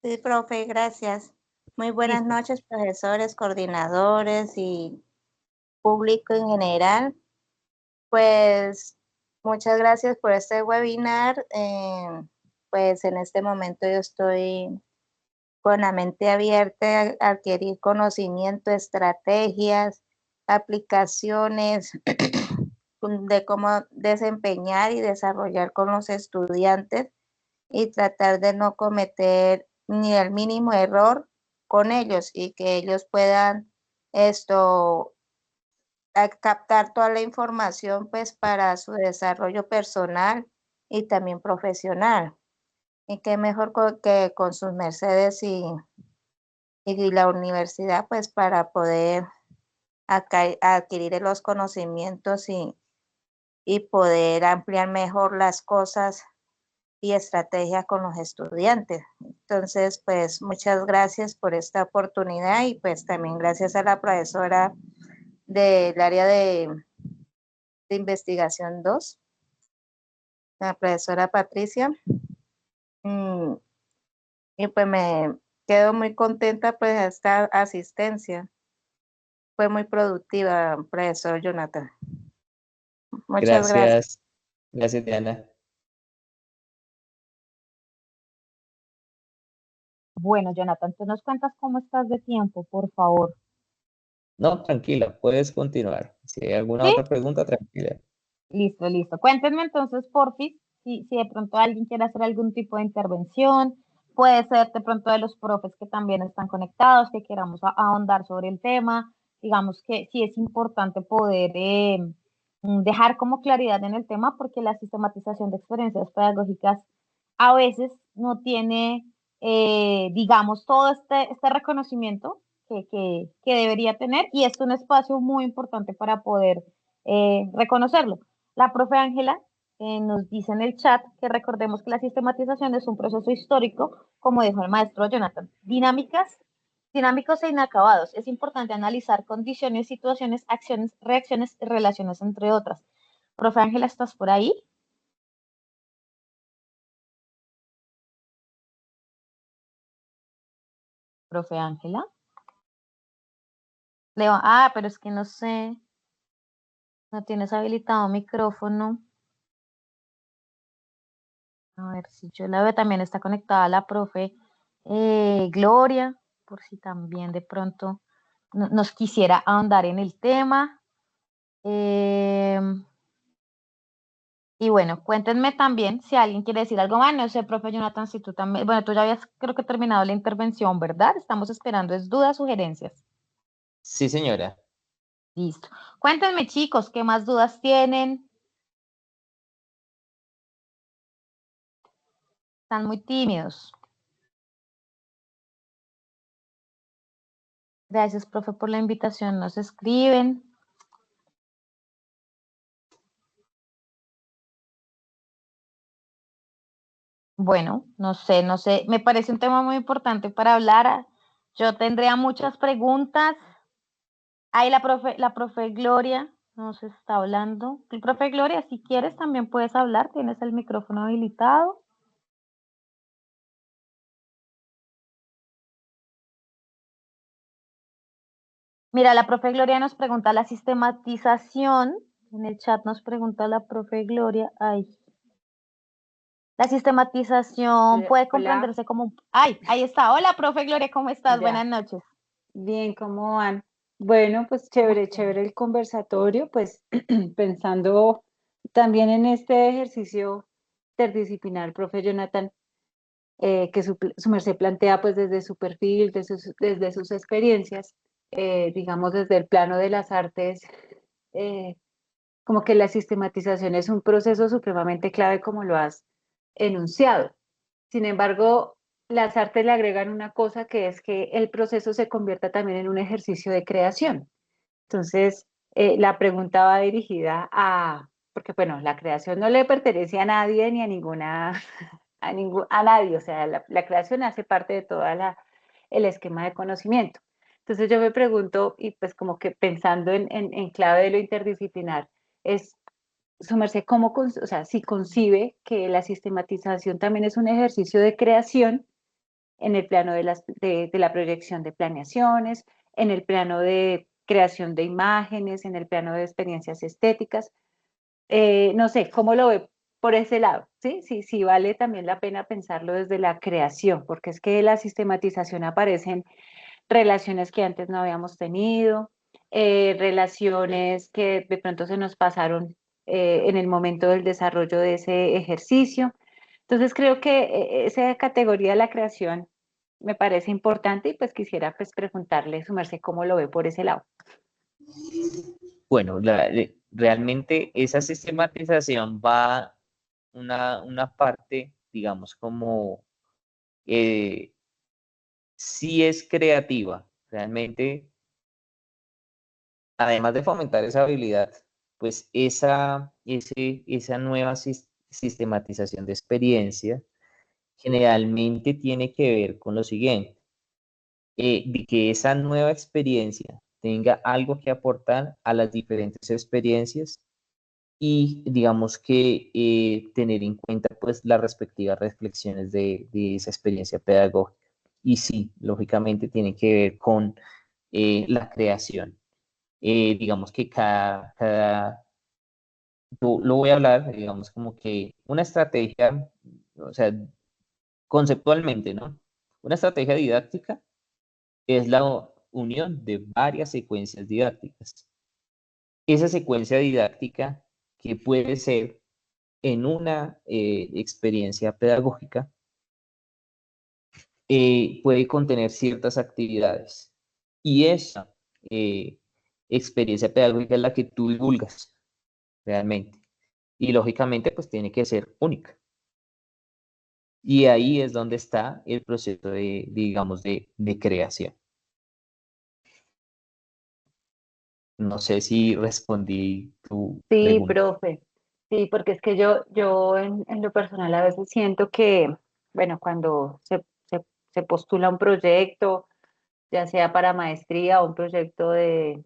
Sí, profe, gracias. Muy buenas Listo. noches, profesores, coordinadores y público en general. Pues muchas gracias por este webinar. Pues en este momento yo estoy con la mente abierta a adquirir conocimiento, estrategias, aplicaciones de cómo desempeñar y desarrollar con los estudiantes y tratar de no cometer ni el mínimo error con ellos y que ellos puedan captar toda la información pues para su desarrollo personal y también profesional. Y qué mejor que con sus mercedes y la universidad pues para poder adquirir los conocimientos y poder ampliar mejor las cosas y estrategia con los estudiantes. Entonces, pues muchas gracias por esta oportunidad y pues también gracias a la profesora del área de investigación 2, la profesora Patricia. Y pues me quedo muy contenta pues de esta asistencia. Fue muy productiva, profesor Jonathan. Muchas gracias. Gracias, gracias Diana. Bueno, Jonathan, tú nos cuentas cómo estás de tiempo, por favor. No, tranquila, puedes continuar. Si hay alguna ¿Sí? otra pregunta, tranquila. Listo. Cuéntenme entonces, porfis, si de pronto alguien quiere hacer algún tipo de intervención, puede ser de pronto de los profes que también están conectados, que queramos ahondar sobre el tema. Digamos que sí es importante poder dejar como claridad en el tema porque la sistematización de experiencias pedagógicas a veces no tiene, digamos, todo este reconocimiento que debería tener y es un espacio muy importante para poder reconocerlo. La profe Ángela nos dice en el chat que recordemos que la sistematización es un proceso histórico, como dijo el maestro Jonathan, dinámicos e inacabados. Es importante analizar condiciones, situaciones, acciones, reacciones y relaciones, entre otras. Profe Ángela, ¿estás por ahí? Profe Ángela. Leo, pero es que no sé, no tienes habilitado micrófono. A ver si yo la veo, también está conectada la profe Gloria, por si también de pronto nos quisiera ahondar en el tema. Y bueno, cuéntenme también si alguien quiere decir algo más. No sé, profe Jonathan, si tú también, bueno, tú ya habías creo que terminado la intervención, ¿verdad? Estamos esperando, es dudas, sugerencias. Sí, señora. Listo. Cuéntenme, chicos, ¿qué más dudas tienen? Están muy tímidos. Gracias, profe, por la invitación. Nos escriben. Bueno, no sé, me parece un tema muy importante para hablar. Yo tendría muchas preguntas. Ahí la profe Gloria nos está hablando. El profe Gloria, si quieres también puedes hablar, tienes el micrófono habilitado. Mira, la profe Gloria nos pregunta la sistematización. En el chat nos pregunta la profe Gloria. Ay, la sistematización puede Hola, comprenderse como... Ay, ahí está. Hola, profe Gloria, ¿cómo estás? ya. Buenas noches. Bien, ¿cómo van? Bueno, pues Muy chévere, bien. chévere el conversatorio, pues pensando también en este ejercicio interdisciplinar, profe Jonathan, que su merced plantea pues desde su perfil, desde sus experiencias, digamos desde el plano de las artes, eh, como que la sistematización es un proceso supremamente clave como lo has enunciado. Sin embargo, las artes le agregan una cosa que es que el proceso se convierta también en un ejercicio de creación. Entonces, la pregunta va dirigida a, porque bueno, la creación no le pertenece a nadie ni a ninguna, a nadie, o sea, la creación hace parte de toda el esquema de conocimiento. Entonces yo me pregunto, y pues como que pensando en clave de lo interdisciplinar, es su merced, ¿cómo, o sea, si concibe que la sistematización también es un ejercicio de creación en el plano de la proyección de planeaciones, en el plano de creación de imágenes, en el plano de experiencias estéticas? No sé, ¿cómo lo ve por ese lado? ¿Sí? Sí, sí, vale también la pena pensarlo desde la creación, porque es que la sistematización aparecen relaciones que antes no habíamos tenido, relaciones que de pronto se nos pasaron en el momento del desarrollo de ese ejercicio. Entonces creo que esa categoría de la creación me parece importante y pues quisiera pues preguntarle, su merced, cómo lo ve por ese lado. Bueno, realmente esa sistematización va una parte, digamos, como sí es creativa. Realmente, además de fomentar esa habilidad, pues esa nueva sistematización de experiencia generalmente tiene que ver con lo siguiente, de que esa nueva experiencia tenga algo que aportar a las diferentes experiencias y digamos que tener en cuenta pues las respectivas reflexiones de esa experiencia pedagógica. Y sí, lógicamente tiene que ver con la creación. Digamos que yo lo voy a hablar, digamos como que una estrategia, o sea, conceptualmente, ¿no? Una estrategia didáctica es la unión de varias secuencias didácticas. Esa secuencia didáctica que puede ser en una experiencia pedagógica puede contener ciertas actividades y esa eh, experiencia pedagógica es la que tú divulgas realmente y lógicamente pues tiene que ser única y ahí es donde está el proceso de digamos de creación. No sé si respondí tu Sí, pregunta. profe. Sí, porque es que yo en lo personal a veces siento que, bueno, cuando se postula un proyecto, ya sea para maestría o un proyecto de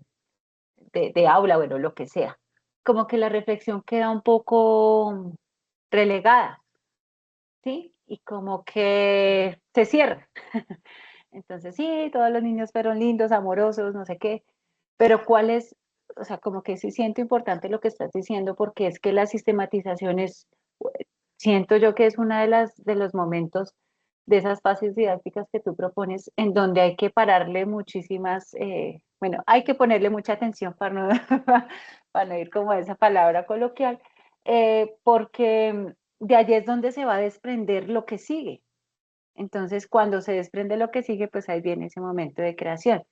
aula, bueno, lo que sea, como que la reflexión queda un poco relegada, ¿sí? Y como que se cierra. Entonces, sí, todos los niños fueron lindos, amorosos, no sé qué, pero ¿cuál es? O sea, como que sí siento importante lo que estás diciendo, porque es que la sistematización es, siento yo que es una de los momentos de esas fases didácticas que tú propones, en donde hay que pararle muchísimas, bueno, hay que ponerle mucha atención para no, para no ir como a esa palabra coloquial, porque de allí es donde se va a desprender lo que sigue. Entonces, cuando se desprende lo que sigue, pues ahí viene ese momento de creación.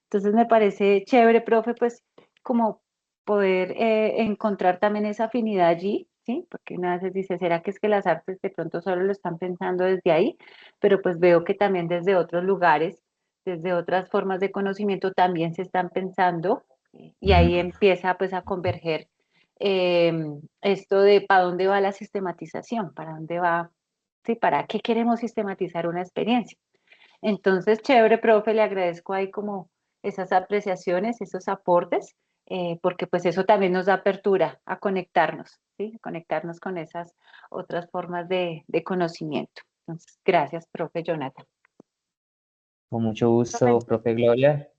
Entonces, me parece chévere, profe, pues como poder encontrar también esa afinidad allí, ¿sí? Porque una vez dice, ¿será que es que las artes de pronto solo lo están pensando desde ahí? Pero pues veo que también desde otros lugares, desde otras formas de conocimiento también se están pensando y ahí empieza pues a converger esto de para dónde va la sistematización, para dónde va. Sí, ¿para qué queremos sistematizar una experiencia? Entonces, chévere, profe, le agradezco ahí como esas apreciaciones, esos aportes, porque pues eso también nos da apertura a conectarnos, ¿sí? A conectarnos con esas otras formas de conocimiento. Entonces, gracias, profe Jonathan. Con mucho Profe, gusto, profe Gloria.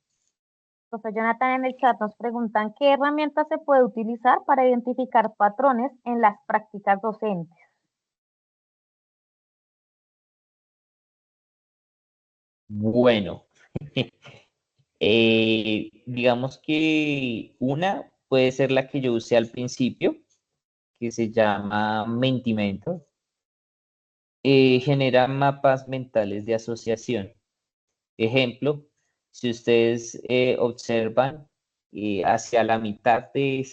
Profe Jonathan, en el chat nos preguntan qué herramienta se puede utilizar para identificar patrones en las prácticas docentes. Bueno, digamos que una puede ser la que yo usé al principio, que se llama Mentimentor. Genera mapas mentales de asociación. Ejemplo, si ustedes observan hacia la mitad de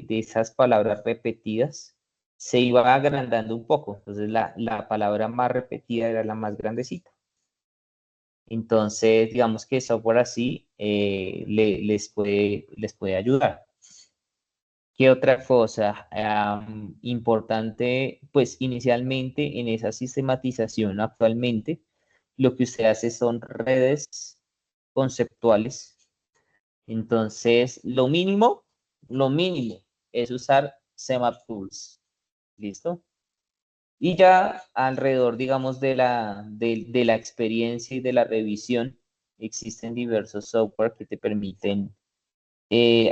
esas palabras repetidas, se iba agrandando un poco. Entonces la palabra más repetida era la más grandecita. Entonces, digamos que software así les puede ayudar. ¿Qué otra cosa importante? Pues inicialmente en esa sistematización actualmente, lo que usted hace son redes conceptuales. Entonces, lo mínimo es usar CMap Tools. ¿Listo? Y ya alrededor, digamos, de la experiencia y de la revisión, existen diversos software que te permiten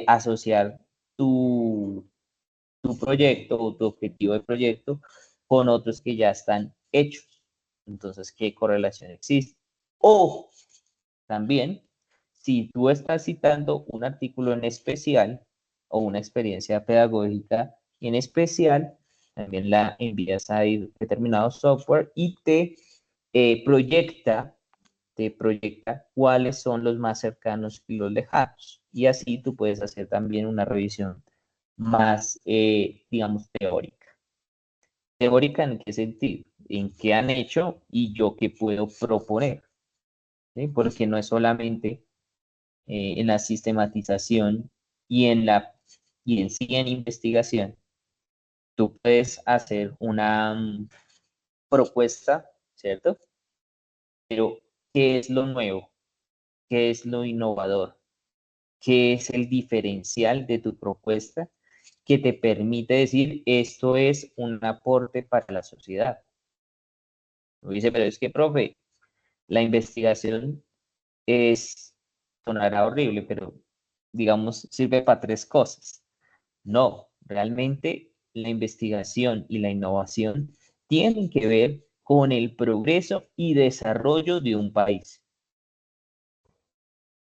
asociar tu proyecto o tu objetivo de proyecto con otros que ya están hechos. Entonces, ¿qué correlación existe? O también, si tú estás citando un artículo en especial o una experiencia pedagógica en especial, también la envías a determinado software y proyecta, te proyecta cuáles son los más cercanos y los lejanos. Y así tú puedes hacer también una revisión más, digamos, teórica. ¿Teórica en qué sentido? En qué han hecho y yo qué puedo proponer. ¿Sí? Porque no es solamente en la sistematización y y en sí en investigación, tú puedes hacer una propuesta, ¿cierto? Pero, ¿qué es lo nuevo? ¿Qué es lo innovador? ¿Qué es el diferencial de tu propuesta que te permite decir esto es un aporte para la sociedad? Me dice, pero es que, profe, la investigación sonará horrible, pero digamos, sirve para tres cosas. No, realmente la investigación y la innovación tienen que ver con el progreso y desarrollo de un país.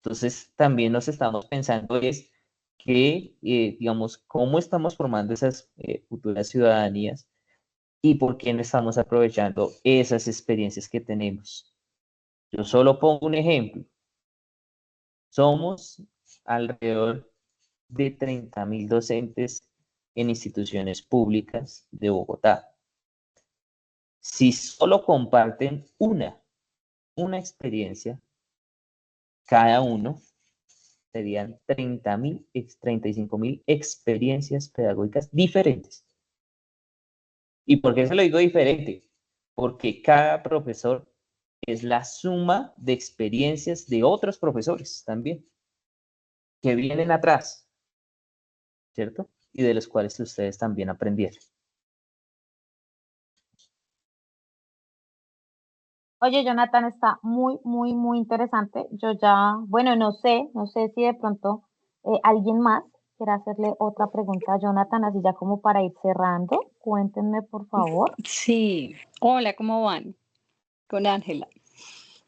Entonces, también nos estamos pensando es que, digamos, cómo estamos formando esas futuras ciudadanías y por qué no estamos aprovechando esas experiencias que tenemos. Yo solo pongo un ejemplo. Somos alrededor de 30.000 docentes en instituciones públicas de Bogotá. Si solo comparten una experiencia, cada uno serían 35.000 experiencias pedagógicas diferentes. ¿Y por qué se lo digo diferente? Porque cada profesor es la suma de experiencias de otros profesores también, que vienen atrás, ¿cierto? Y de los cuales ustedes también aprendieron. Oye, Jonathan, está muy, muy, muy interesante. Yo ya, bueno, no sé si de pronto alguien más quiera hacerle otra pregunta a Jonathan, así ya como para ir cerrando. Cuéntenme, por favor. Sí. Hola, ¿cómo van? Con Ángela.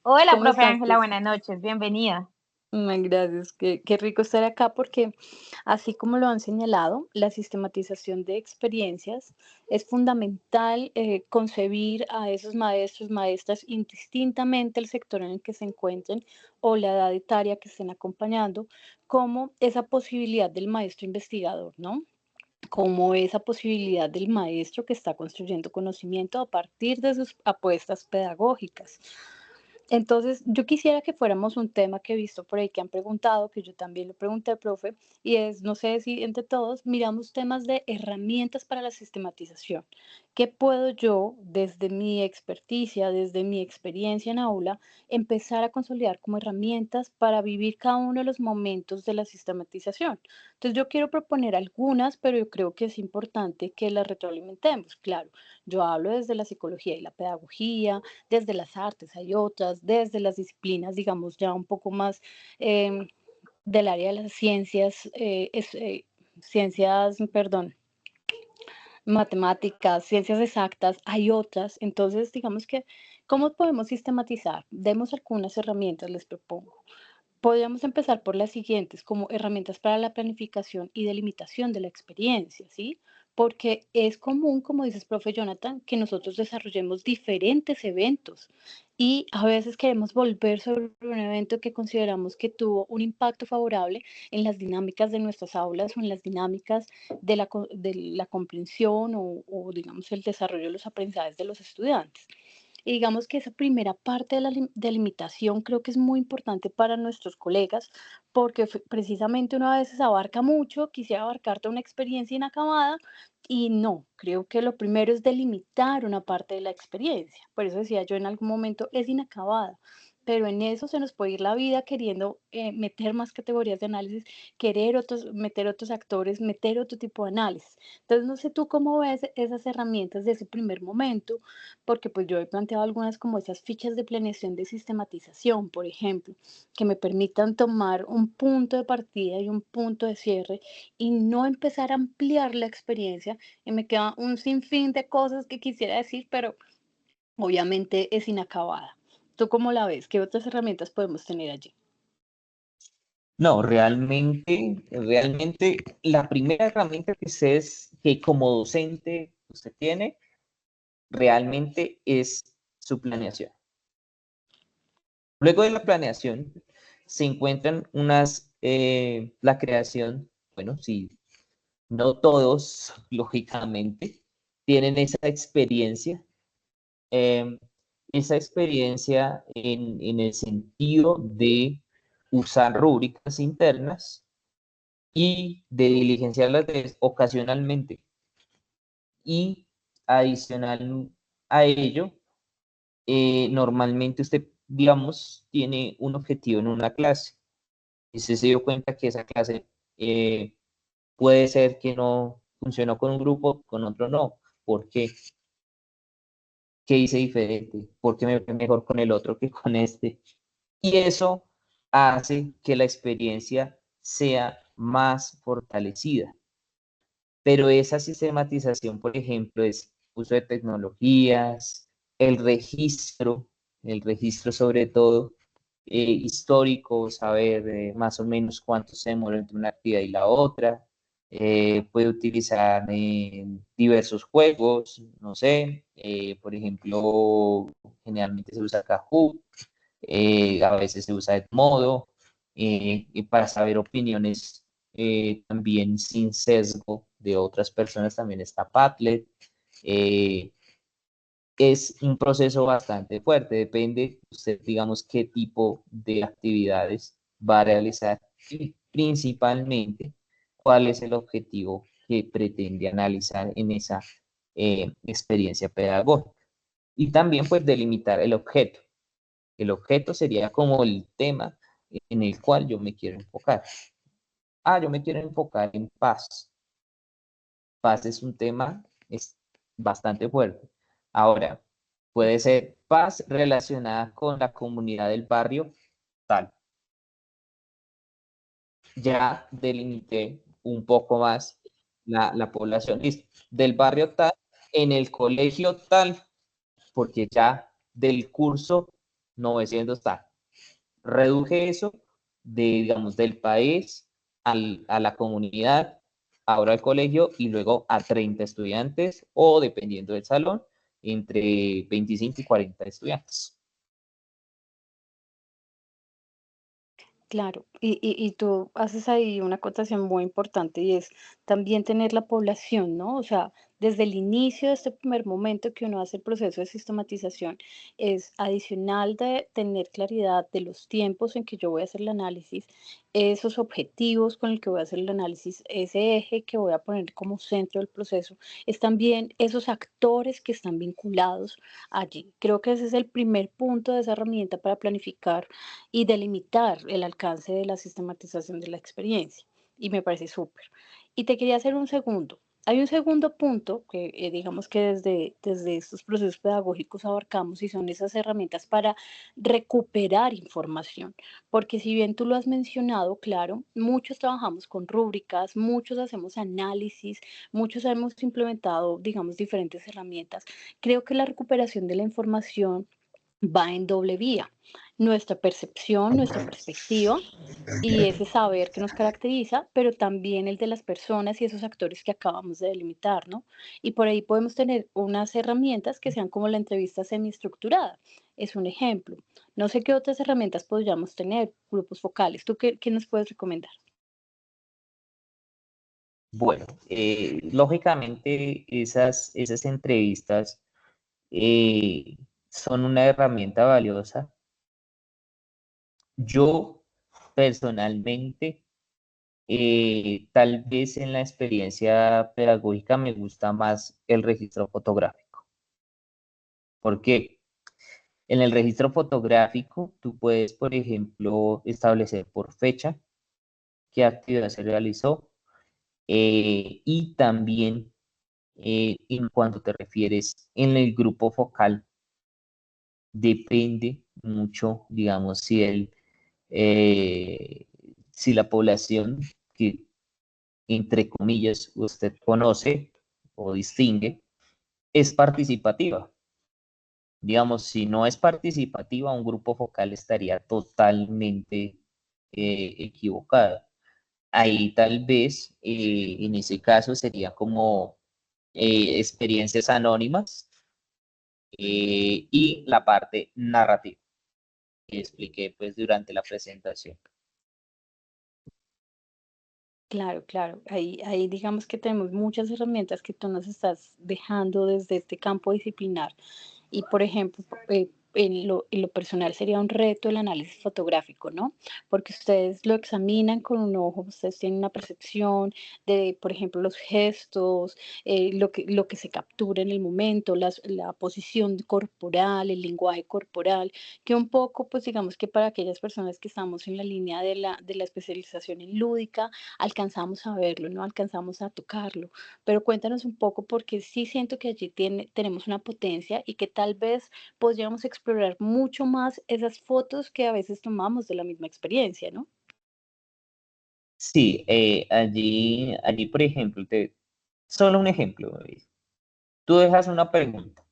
Hola, ¿Cómo profe estás, Ángela, profe? buenas noches, bienvenida. Gracias, qué rico estar acá porque así como lo han señalado, la sistematización de experiencias es fundamental concebir a esos maestros, maestras, indistintamente el sector en el que se encuentren o la edad etaria que estén acompañando, como esa posibilidad del maestro investigador, ¿no? Como esa posibilidad del maestro que está construyendo conocimiento a partir de sus apuestas pedagógicas. Entonces, yo quisiera que fuéramos un tema que he visto por ahí que han preguntado, que yo también le pregunté al profe, y es, no sé si entre todos miramos temas de herramientas para la sistematización. ¿Qué puedo yo, desde mi experticia, desde mi experiencia en aula, empezar a consolidar como herramientas para vivir cada uno de los momentos de la sistematización? Entonces, yo quiero proponer algunas, pero yo creo que es importante que las retroalimentemos. Claro, yo hablo desde la psicología y la pedagogía, desde las artes hay otras, desde las disciplinas, digamos, ya un poco más del área de las ciencias, ciencias, perdón, matemáticas, ciencias exactas, hay otras. Entonces, digamos que, ¿cómo podemos sistematizar? Demos algunas herramientas, les propongo. Podríamos empezar por las siguientes, como herramientas para la planificación y delimitación de la experiencia, ¿sí? Porque es común, como dices, profe Jonathan, que nosotros desarrollemos diferentes eventos y a veces queremos volver sobre un evento que consideramos que tuvo un impacto favorable en las dinámicas de nuestras aulas o en las dinámicas de la comprensión o, digamos, el desarrollo de los aprendizajes de los estudiantes. Y digamos que esa primera parte de la delimitación creo que es muy importante para nuestros colegas, porque precisamente uno a veces abarca mucho, quisiera abarcar toda una experiencia inacabada y no, creo que lo primero es delimitar una parte de la experiencia. Por eso decía yo en algún momento, es inacabada. Pero en eso se nos puede ir la vida queriendo meter más categorías de análisis, querer meter otros actores, meter otro tipo de análisis. Entonces, no sé tú cómo ves esas herramientas de ese primer momento, porque pues yo he planteado algunas como esas fichas de planeación de sistematización, por ejemplo, que me permitan tomar un punto de partida y un punto de cierre y no empezar a ampliar la experiencia y me queda un sinfín de cosas que quisiera decir, pero obviamente es inacabada. ¿Tú cómo la ves? ¿Qué otras herramientas podemos tener allí? No, realmente la primera herramienta que como docente usted tiene, realmente es su planeación. Luego de la planeación se encuentran la creación, bueno, sí, no todos, lógicamente, tienen eh, esa experiencia en el sentido de usar rúbricas internas y de diligenciarlas ocasionalmente. Y adicional a ello, normalmente usted, digamos, tiene un objetivo en una clase y usted se dio cuenta que esa clase puede ser que no funcionó con un grupo, con otro no. ¿Por qué? ¿Qué hice diferente? ¿Por qué me fue mejor con el otro que con este? Y eso hace que la experiencia sea más fortalecida. Pero esa sistematización, por ejemplo, es uso de tecnologías, el registro sobre todo histórico, saber más o menos cuánto se demora entre una actividad y la otra. Puede utilizar diversos juegos, no sé, por ejemplo, generalmente se usa Kahoot, a veces se usa Edmodo, y para saber opiniones también sin sesgo de otras personas también está Padlet. Eh, es un proceso bastante fuerte, depende usted, digamos, qué tipo de actividades va a realizar y principalmente cuál es el objetivo que pretende analizar en esa experiencia pedagógica. Y también pues delimitar el objeto. El objeto sería como el tema en el cual yo me quiero enfocar. Yo me quiero enfocar en paz. Paz es un tema bastante fuerte. Ahora, puede ser paz relacionada con la comunidad del barrio tal. Ya delimité un poco más la población. Listo. Del barrio tal, en el colegio tal, porque ya del curso 900 tal. Reduje eso digamos, del país a la comunidad, ahora al colegio y luego a 30 estudiantes o dependiendo del salón, entre 25 y 40 estudiantes. Claro, y tú haces ahí una acotación muy importante y es también tener la población, ¿no? O sea, desde el inicio de este primer momento que uno hace el proceso de sistematización, es adicional de tener claridad de los tiempos en que yo voy a hacer el análisis, esos objetivos con el que voy a hacer el análisis, ese eje que voy a poner como centro del proceso, es también esos actores que están vinculados allí. Creo que ese es el primer punto de esa herramienta para planificar y delimitar el alcance de la sistematización de la experiencia. Y me parece súper. Y te quería hacer un segundo. Hay un segundo punto que digamos que desde estos procesos pedagógicos abarcamos y son esas herramientas para recuperar información, porque si bien tú lo has mencionado, claro, muchos trabajamos con rúbricas, muchos hacemos análisis, muchos hemos implementado, digamos, diferentes herramientas. Creo que la recuperación de la información va en doble vía. Nuestra percepción, nuestra perspectiva y ese saber que nos caracteriza, pero también el de las personas y esos actores que acabamos de delimitar, ¿no? Y por ahí podemos tener unas herramientas que sean como la entrevista semiestructurada. Es un ejemplo. No sé qué otras herramientas podríamos tener, grupos focales. ¿Tú qué nos puedes recomendar? Bueno, lógicamente esas entrevistas eh, son una herramienta valiosa. Yo personalmente, tal vez en la experiencia pedagógica me gusta más el registro fotográfico. ¿Por qué? En el registro fotográfico tú puedes, por ejemplo, establecer por fecha qué actividad se realizó, y también en cuanto te refieres en el grupo focal, depende mucho, digamos, si la población que, entre comillas, usted conoce o distingue, es participativa. Digamos, si no es participativa, un grupo focal estaría totalmente equivocado. Ahí tal vez, en ese caso, sería como experiencias anónimas, y la parte narrativa que expliqué pues durante la presentación. Claro, claro. Ahí digamos que tenemos muchas herramientas que tú nos estás dejando desde este campo disciplinar. Y por ejemplo, en lo personal sería un reto el análisis fotográfico, ¿no? Porque ustedes lo examinan con un ojo, ustedes tienen una percepción de, por ejemplo, los gestos, lo que se captura en el momento, la posición corporal, el lenguaje corporal, que un poco, pues digamos que para aquellas personas que estamos en la línea de la especialización en lúdica, alcanzamos a verlo, ¿no? Alcanzamos a tocarlo. Pero cuéntanos un poco porque sí siento que allí tenemos una potencia y que tal vez podríamos explorar mucho más esas fotos que a veces tomamos de la misma experiencia, ¿no? Sí, allí, por ejemplo, solo un ejemplo. Tú dejas una pregunta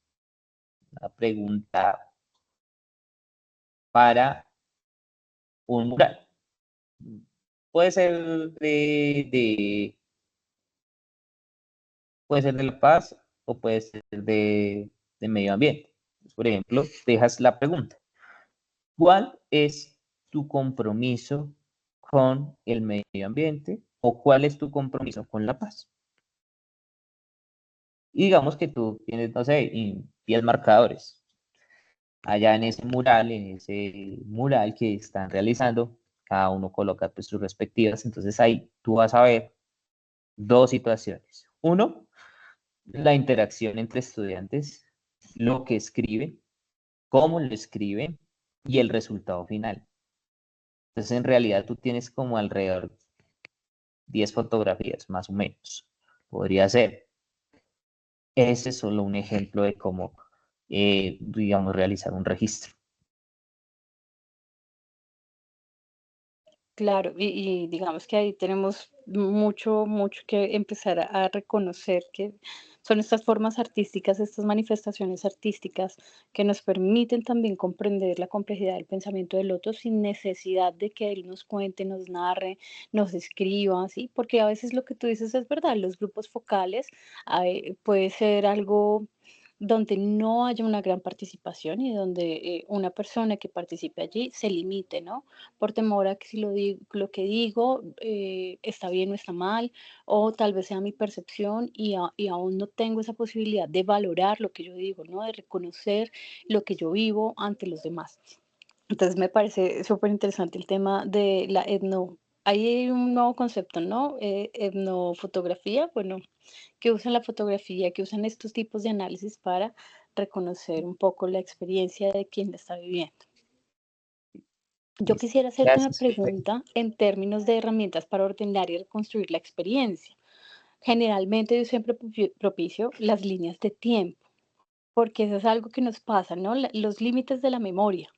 para un mural. Puede ser puede ser de La Paz o puede ser de medio ambiente. Por ejemplo, dejas la pregunta: ¿cuál es tu compromiso con el medio ambiente o cuál es tu compromiso con la paz? Y digamos que tú tienes, no sé, 10 marcadores. Allá en ese mural que están realizando, cada uno coloca pues sus respectivas. Entonces ahí tú vas a ver dos situaciones. Uno, la interacción entre estudiantes, lo que escriben, cómo lo escriben y el resultado final. Entonces, en realidad, tú tienes como alrededor 10 fotografías, más o menos. Podría ser. Ese es solo un ejemplo de cómo, digamos, realizar un registro. Claro, y digamos que ahí tenemos mucho, mucho que empezar a reconocer que son estas formas artísticas, estas manifestaciones artísticas que nos permiten también comprender la complejidad del pensamiento del otro sin necesidad de que él nos cuente, nos narre, nos escriba, ¿sí? Porque a veces lo que tú dices es verdad, los grupos focales puede ser algo donde no haya una gran participación y donde una persona que participe allí se limite, ¿no? Por temor a que si lo que digo está bien o está mal, o tal vez sea mi percepción y aún no tengo esa posibilidad de valorar lo que yo digo, ¿no? De reconocer lo que yo vivo ante los demás. Entonces me parece súper interesante el tema de la etno. Ahí hay un nuevo concepto, ¿no? Etnofotografía, bueno, que usan la fotografía, que usan estos tipos de análisis para reconocer un poco la experiencia de quien la está viviendo. Yo Listo. quisiera ¿Qué hacerte una haces? pregunta en términos de herramientas para ordenar y reconstruir la experiencia. Generalmente yo siempre propicio las líneas de tiempo, porque eso es algo que nos pasa, ¿no? Los límites de la memoria.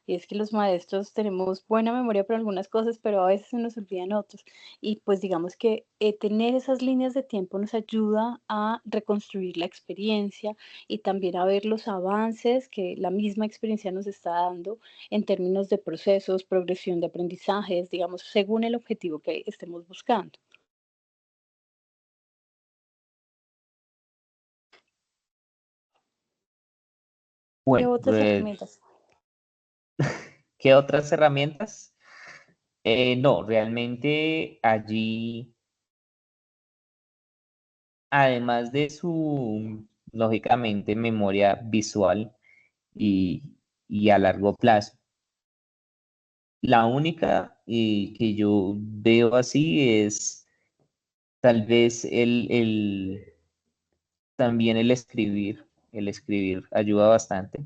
Y es que los maestros tenemos buena memoria para algunas cosas, pero a veces se nos olvidan otros. Y pues digamos que tener esas líneas de tiempo nos ayuda a reconstruir la experiencia y también a ver los avances que la misma experiencia nos está dando en términos de procesos, progresión de aprendizajes, digamos, según el objetivo que estemos buscando. ¿Qué Bueno, otras herramientas? ¿qué otras herramientas? No, realmente allí, además de su, lógicamente, memoria visual y a largo plazo, la única que yo veo así es tal vez también el escribir ayuda bastante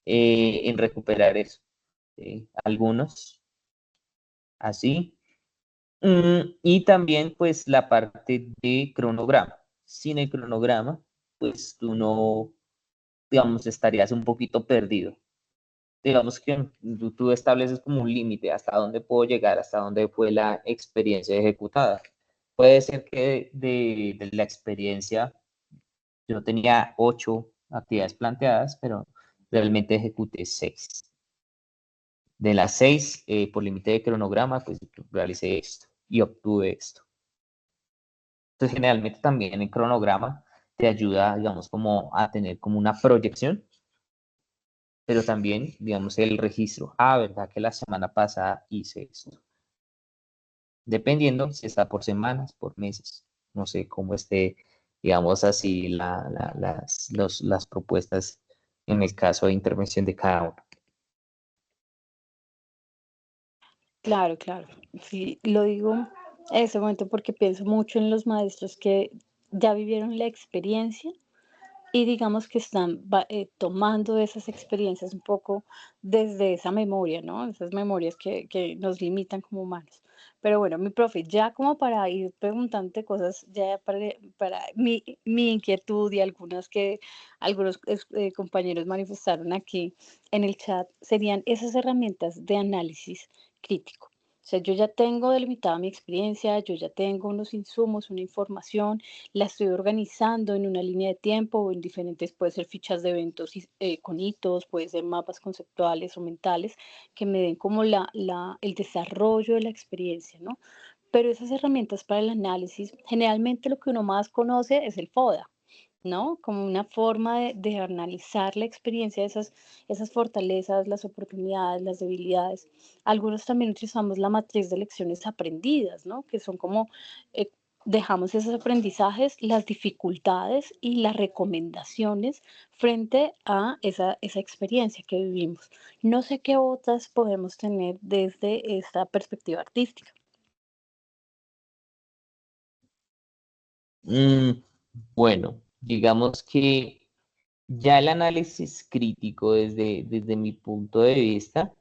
en recuperar eso. Algunos así. Y también pues la parte de cronograma. Sin el cronograma, pues tú no, digamos, estarías un poquito perdido. Digamos que tú estableces como un límite hasta dónde puedo llegar, hasta dónde fue la experiencia ejecutada. Puede ser que de la experiencia yo tenía 8 actividades planteadas, pero realmente ejecuté 6. De las 6, por límite de cronograma, pues realicé esto y obtuve esto. Entonces, generalmente también el cronograma te ayuda, digamos, como a tener como una proyección, pero también, digamos, el registro. Ah, ¿verdad que la semana pasada hice esto? Dependiendo si está por semanas, por meses. No sé cómo esté, digamos así, las propuestas en el caso de intervención de cada uno. Claro, claro. Sí, lo digo en ese momento porque pienso mucho en los maestros que ya vivieron la experiencia y digamos que están tomando esas experiencias un poco desde esa memoria, ¿no? Esas memorias que nos limitan como humanos. Pero bueno, mi profe, ya como para ir preguntándote cosas, ya para mi inquietud y algunas que algunos compañeros manifestaron aquí en el chat, serían esas herramientas de análisis crítico. O sea, yo ya tengo delimitada mi experiencia, yo ya tengo unos insumos, una información, la estoy organizando en una línea de tiempo o en diferentes, puede ser fichas de eventos con hitos, puede ser mapas conceptuales o mentales que me den como el desarrollo de la experiencia, ¿no? Pero esas herramientas para el análisis, generalmente lo que uno más conoce es el FODA, ¿no? Como una forma de analizar la experiencia, esas fortalezas, las oportunidades, las debilidades. Algunos también utilizamos la matriz de lecciones aprendidas, ¿no? Que son como eh, dejamos esos aprendizajes, las dificultades y las recomendaciones frente a esa experiencia que vivimos. No sé qué otras podemos tener desde esta perspectiva artística. Mm, bueno, digamos que ya el análisis crítico desde mi punto de vista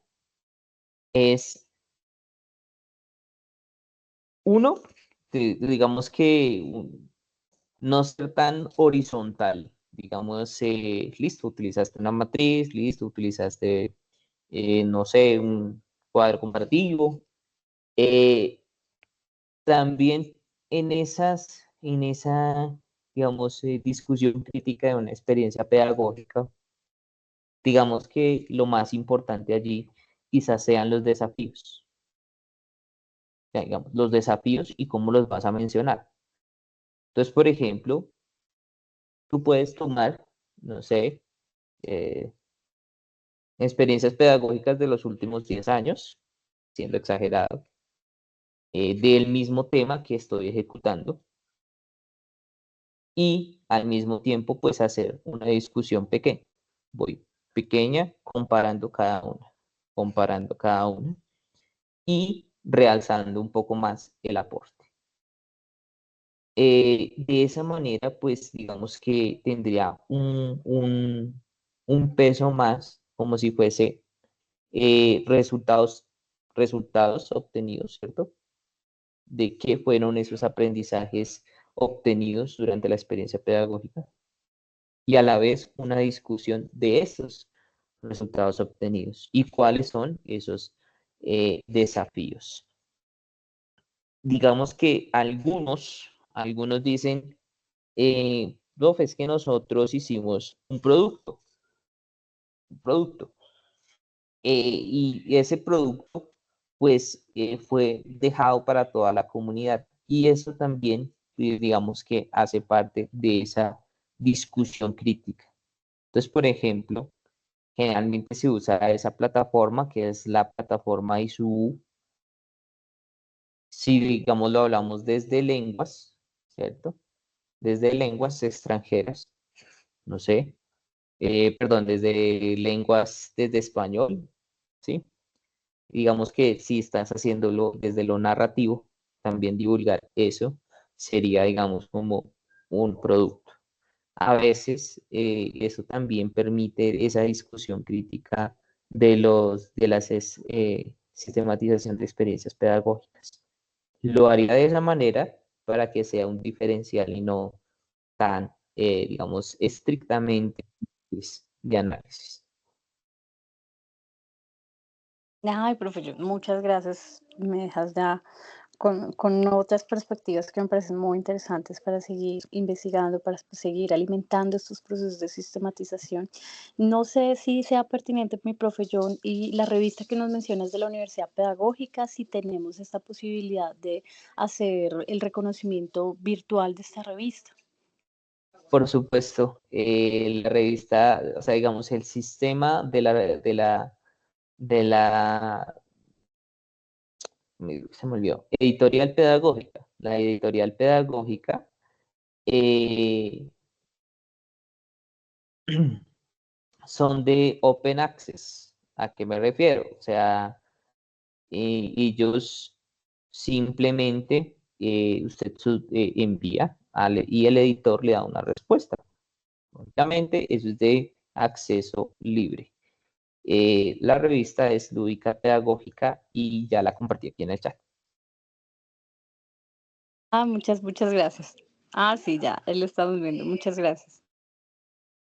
es uno, digamos que no ser tan horizontal. Digamos, listo, utilizaste una matriz, listo, utilizaste, no sé, un cuadro comparativo. Eh, También en esa, digamos, discusión crítica de una experiencia pedagógica, digamos que lo más importante allí quizás sean los desafíos. Ya, digamos, los desafíos y cómo los vas a mencionar. Entonces, por ejemplo, tú puedes tomar, no sé, eh, experiencias pedagógicas de los últimos 10 años, siendo exagerado, del mismo tema que estoy ejecutando y al mismo tiempo pues hacer una discusión pequeña. Voy pequeña comparando cada una y realzando un poco más el aporte. De esa manera pues digamos que tendría un peso más como si fuese resultados obtenidos, ¿cierto? de qué fueron esos aprendizajes obtenidos durante la experiencia pedagógica y a la vez una discusión de esos resultados obtenidos y cuáles son esos desafíos. Digamos que algunos dicen, profe, es que nosotros hicimos un producto, y ese producto pues fue dejado para toda la comunidad y eso también digamos que hace parte de esa discusión crítica. Entonces, por ejemplo, generalmente se usa esa plataforma que es la plataforma ISU. Si digamos lo hablamos desde lenguas, ¿cierto? Desde lenguas extranjeras, no sé, perdón, desde lenguas, desde español, ¿sí? Digamos que si estás haciéndolo desde lo narrativo, también divulgar eso sería, digamos, como un producto. A veces eso también permite esa discusión crítica de las sistematización de experiencias pedagógicas. Lo haría de esa manera para que sea un diferencial y no tan, digamos, estrictamente pues, de análisis. Ay, profe, muchas gracias. Me dejas ya con otras perspectivas que me parecen muy interesantes para seguir investigando, para seguir alimentando estos procesos de sistematización. No sé si sea pertinente, mi profe John, y la revista que nos mencionas de la Universidad Pedagógica, si tenemos esta posibilidad de hacer el reconocimiento virtual de esta revista. Por supuesto, la revista, o sea, digamos, el sistema se me olvidó, editorial pedagógica. La editorial pedagógica son de open access. ¿A qué me refiero? O sea, ellos simplemente usted envía y el editor le da una respuesta. Obviamente, eso es de acceso libre. La revista es Lúdica Pedagógica y ya la compartí aquí en el chat. Muchas gracias. Sí, ya, lo estamos viendo. Muchas gracias.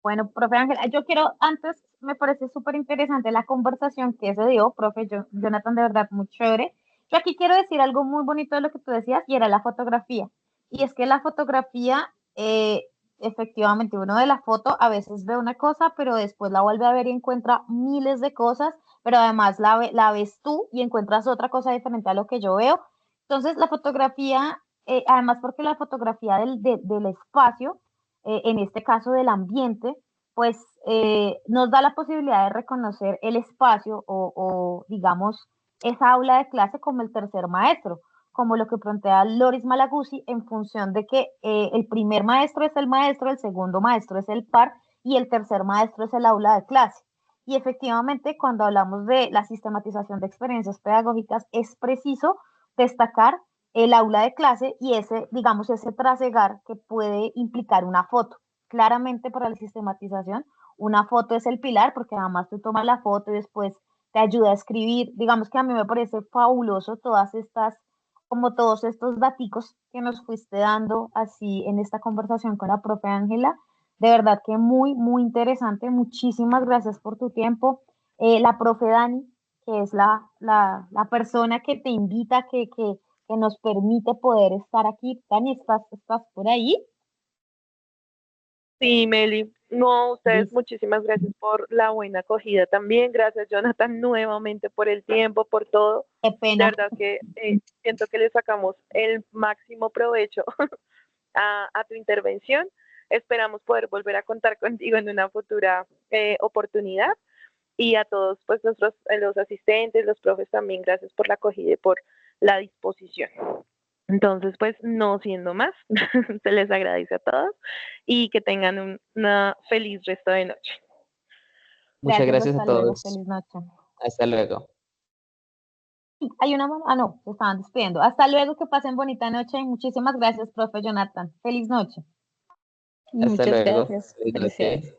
Bueno, profe Ángela, yo quiero, antes me parece súper interesante la conversación que se dio, profe Jonathan, de verdad, muy chévere. Yo aquí quiero decir algo muy bonito de lo que tú decías y era la fotografía. Y es que la fotografía, efectivamente, uno de la foto a veces ve una cosa, pero después la vuelve a ver y encuentra miles de cosas, pero además la ves tú y encuentras otra cosa diferente a lo que yo veo. Entonces, la fotografía, además porque la fotografía del espacio, en este caso del ambiente, pues nos da la posibilidad de reconocer el espacio digamos, esa aula de clase como el tercer maestro, como lo que plantea Loris Malaguzzi en función de que el primer maestro es el maestro, el segundo maestro es el par y el tercer maestro es el aula de clase. Y efectivamente, cuando hablamos de la sistematización de experiencias pedagógicas, es preciso destacar el aula de clase y ese, digamos, ese trasegar que puede implicar una foto. Claramente para la sistematización, una foto es el pilar porque además tú tomas la foto y después te ayuda a escribir. Digamos que a mí me parece fabuloso como todos estos daticos que nos fuiste dando así en esta conversación con la profe Ángela. De verdad que muy, muy interesante. Muchísimas gracias por tu tiempo. La profe Dani, que es la persona que te invita, que nos permite poder estar aquí. Dani, ¿estás por ahí? Sí, Meli. No, ustedes, Listo. muchísimas gracias por la buena acogida también. Gracias, Jonathan, nuevamente por el tiempo, por todo. Qué De pena. verdad que siento que le sacamos el máximo provecho a tu intervención. Esperamos poder volver a contar contigo en una futura oportunidad. Y a todos, pues, los asistentes, los profes también, gracias por la acogida y por la disposición. Entonces, pues, no siendo más, se les agradece a todos y que tengan una feliz resto de noche. Muchas Gracias, gracias a hasta luego. todos. Feliz noche. Hasta luego. Hay una mano. No, se estaban despidiendo. Hasta luego, que pasen bonita noche y muchísimas gracias, profe Jonathan. Feliz noche. Hasta Muchas luego. gracias. Feliz noche. Felicidades.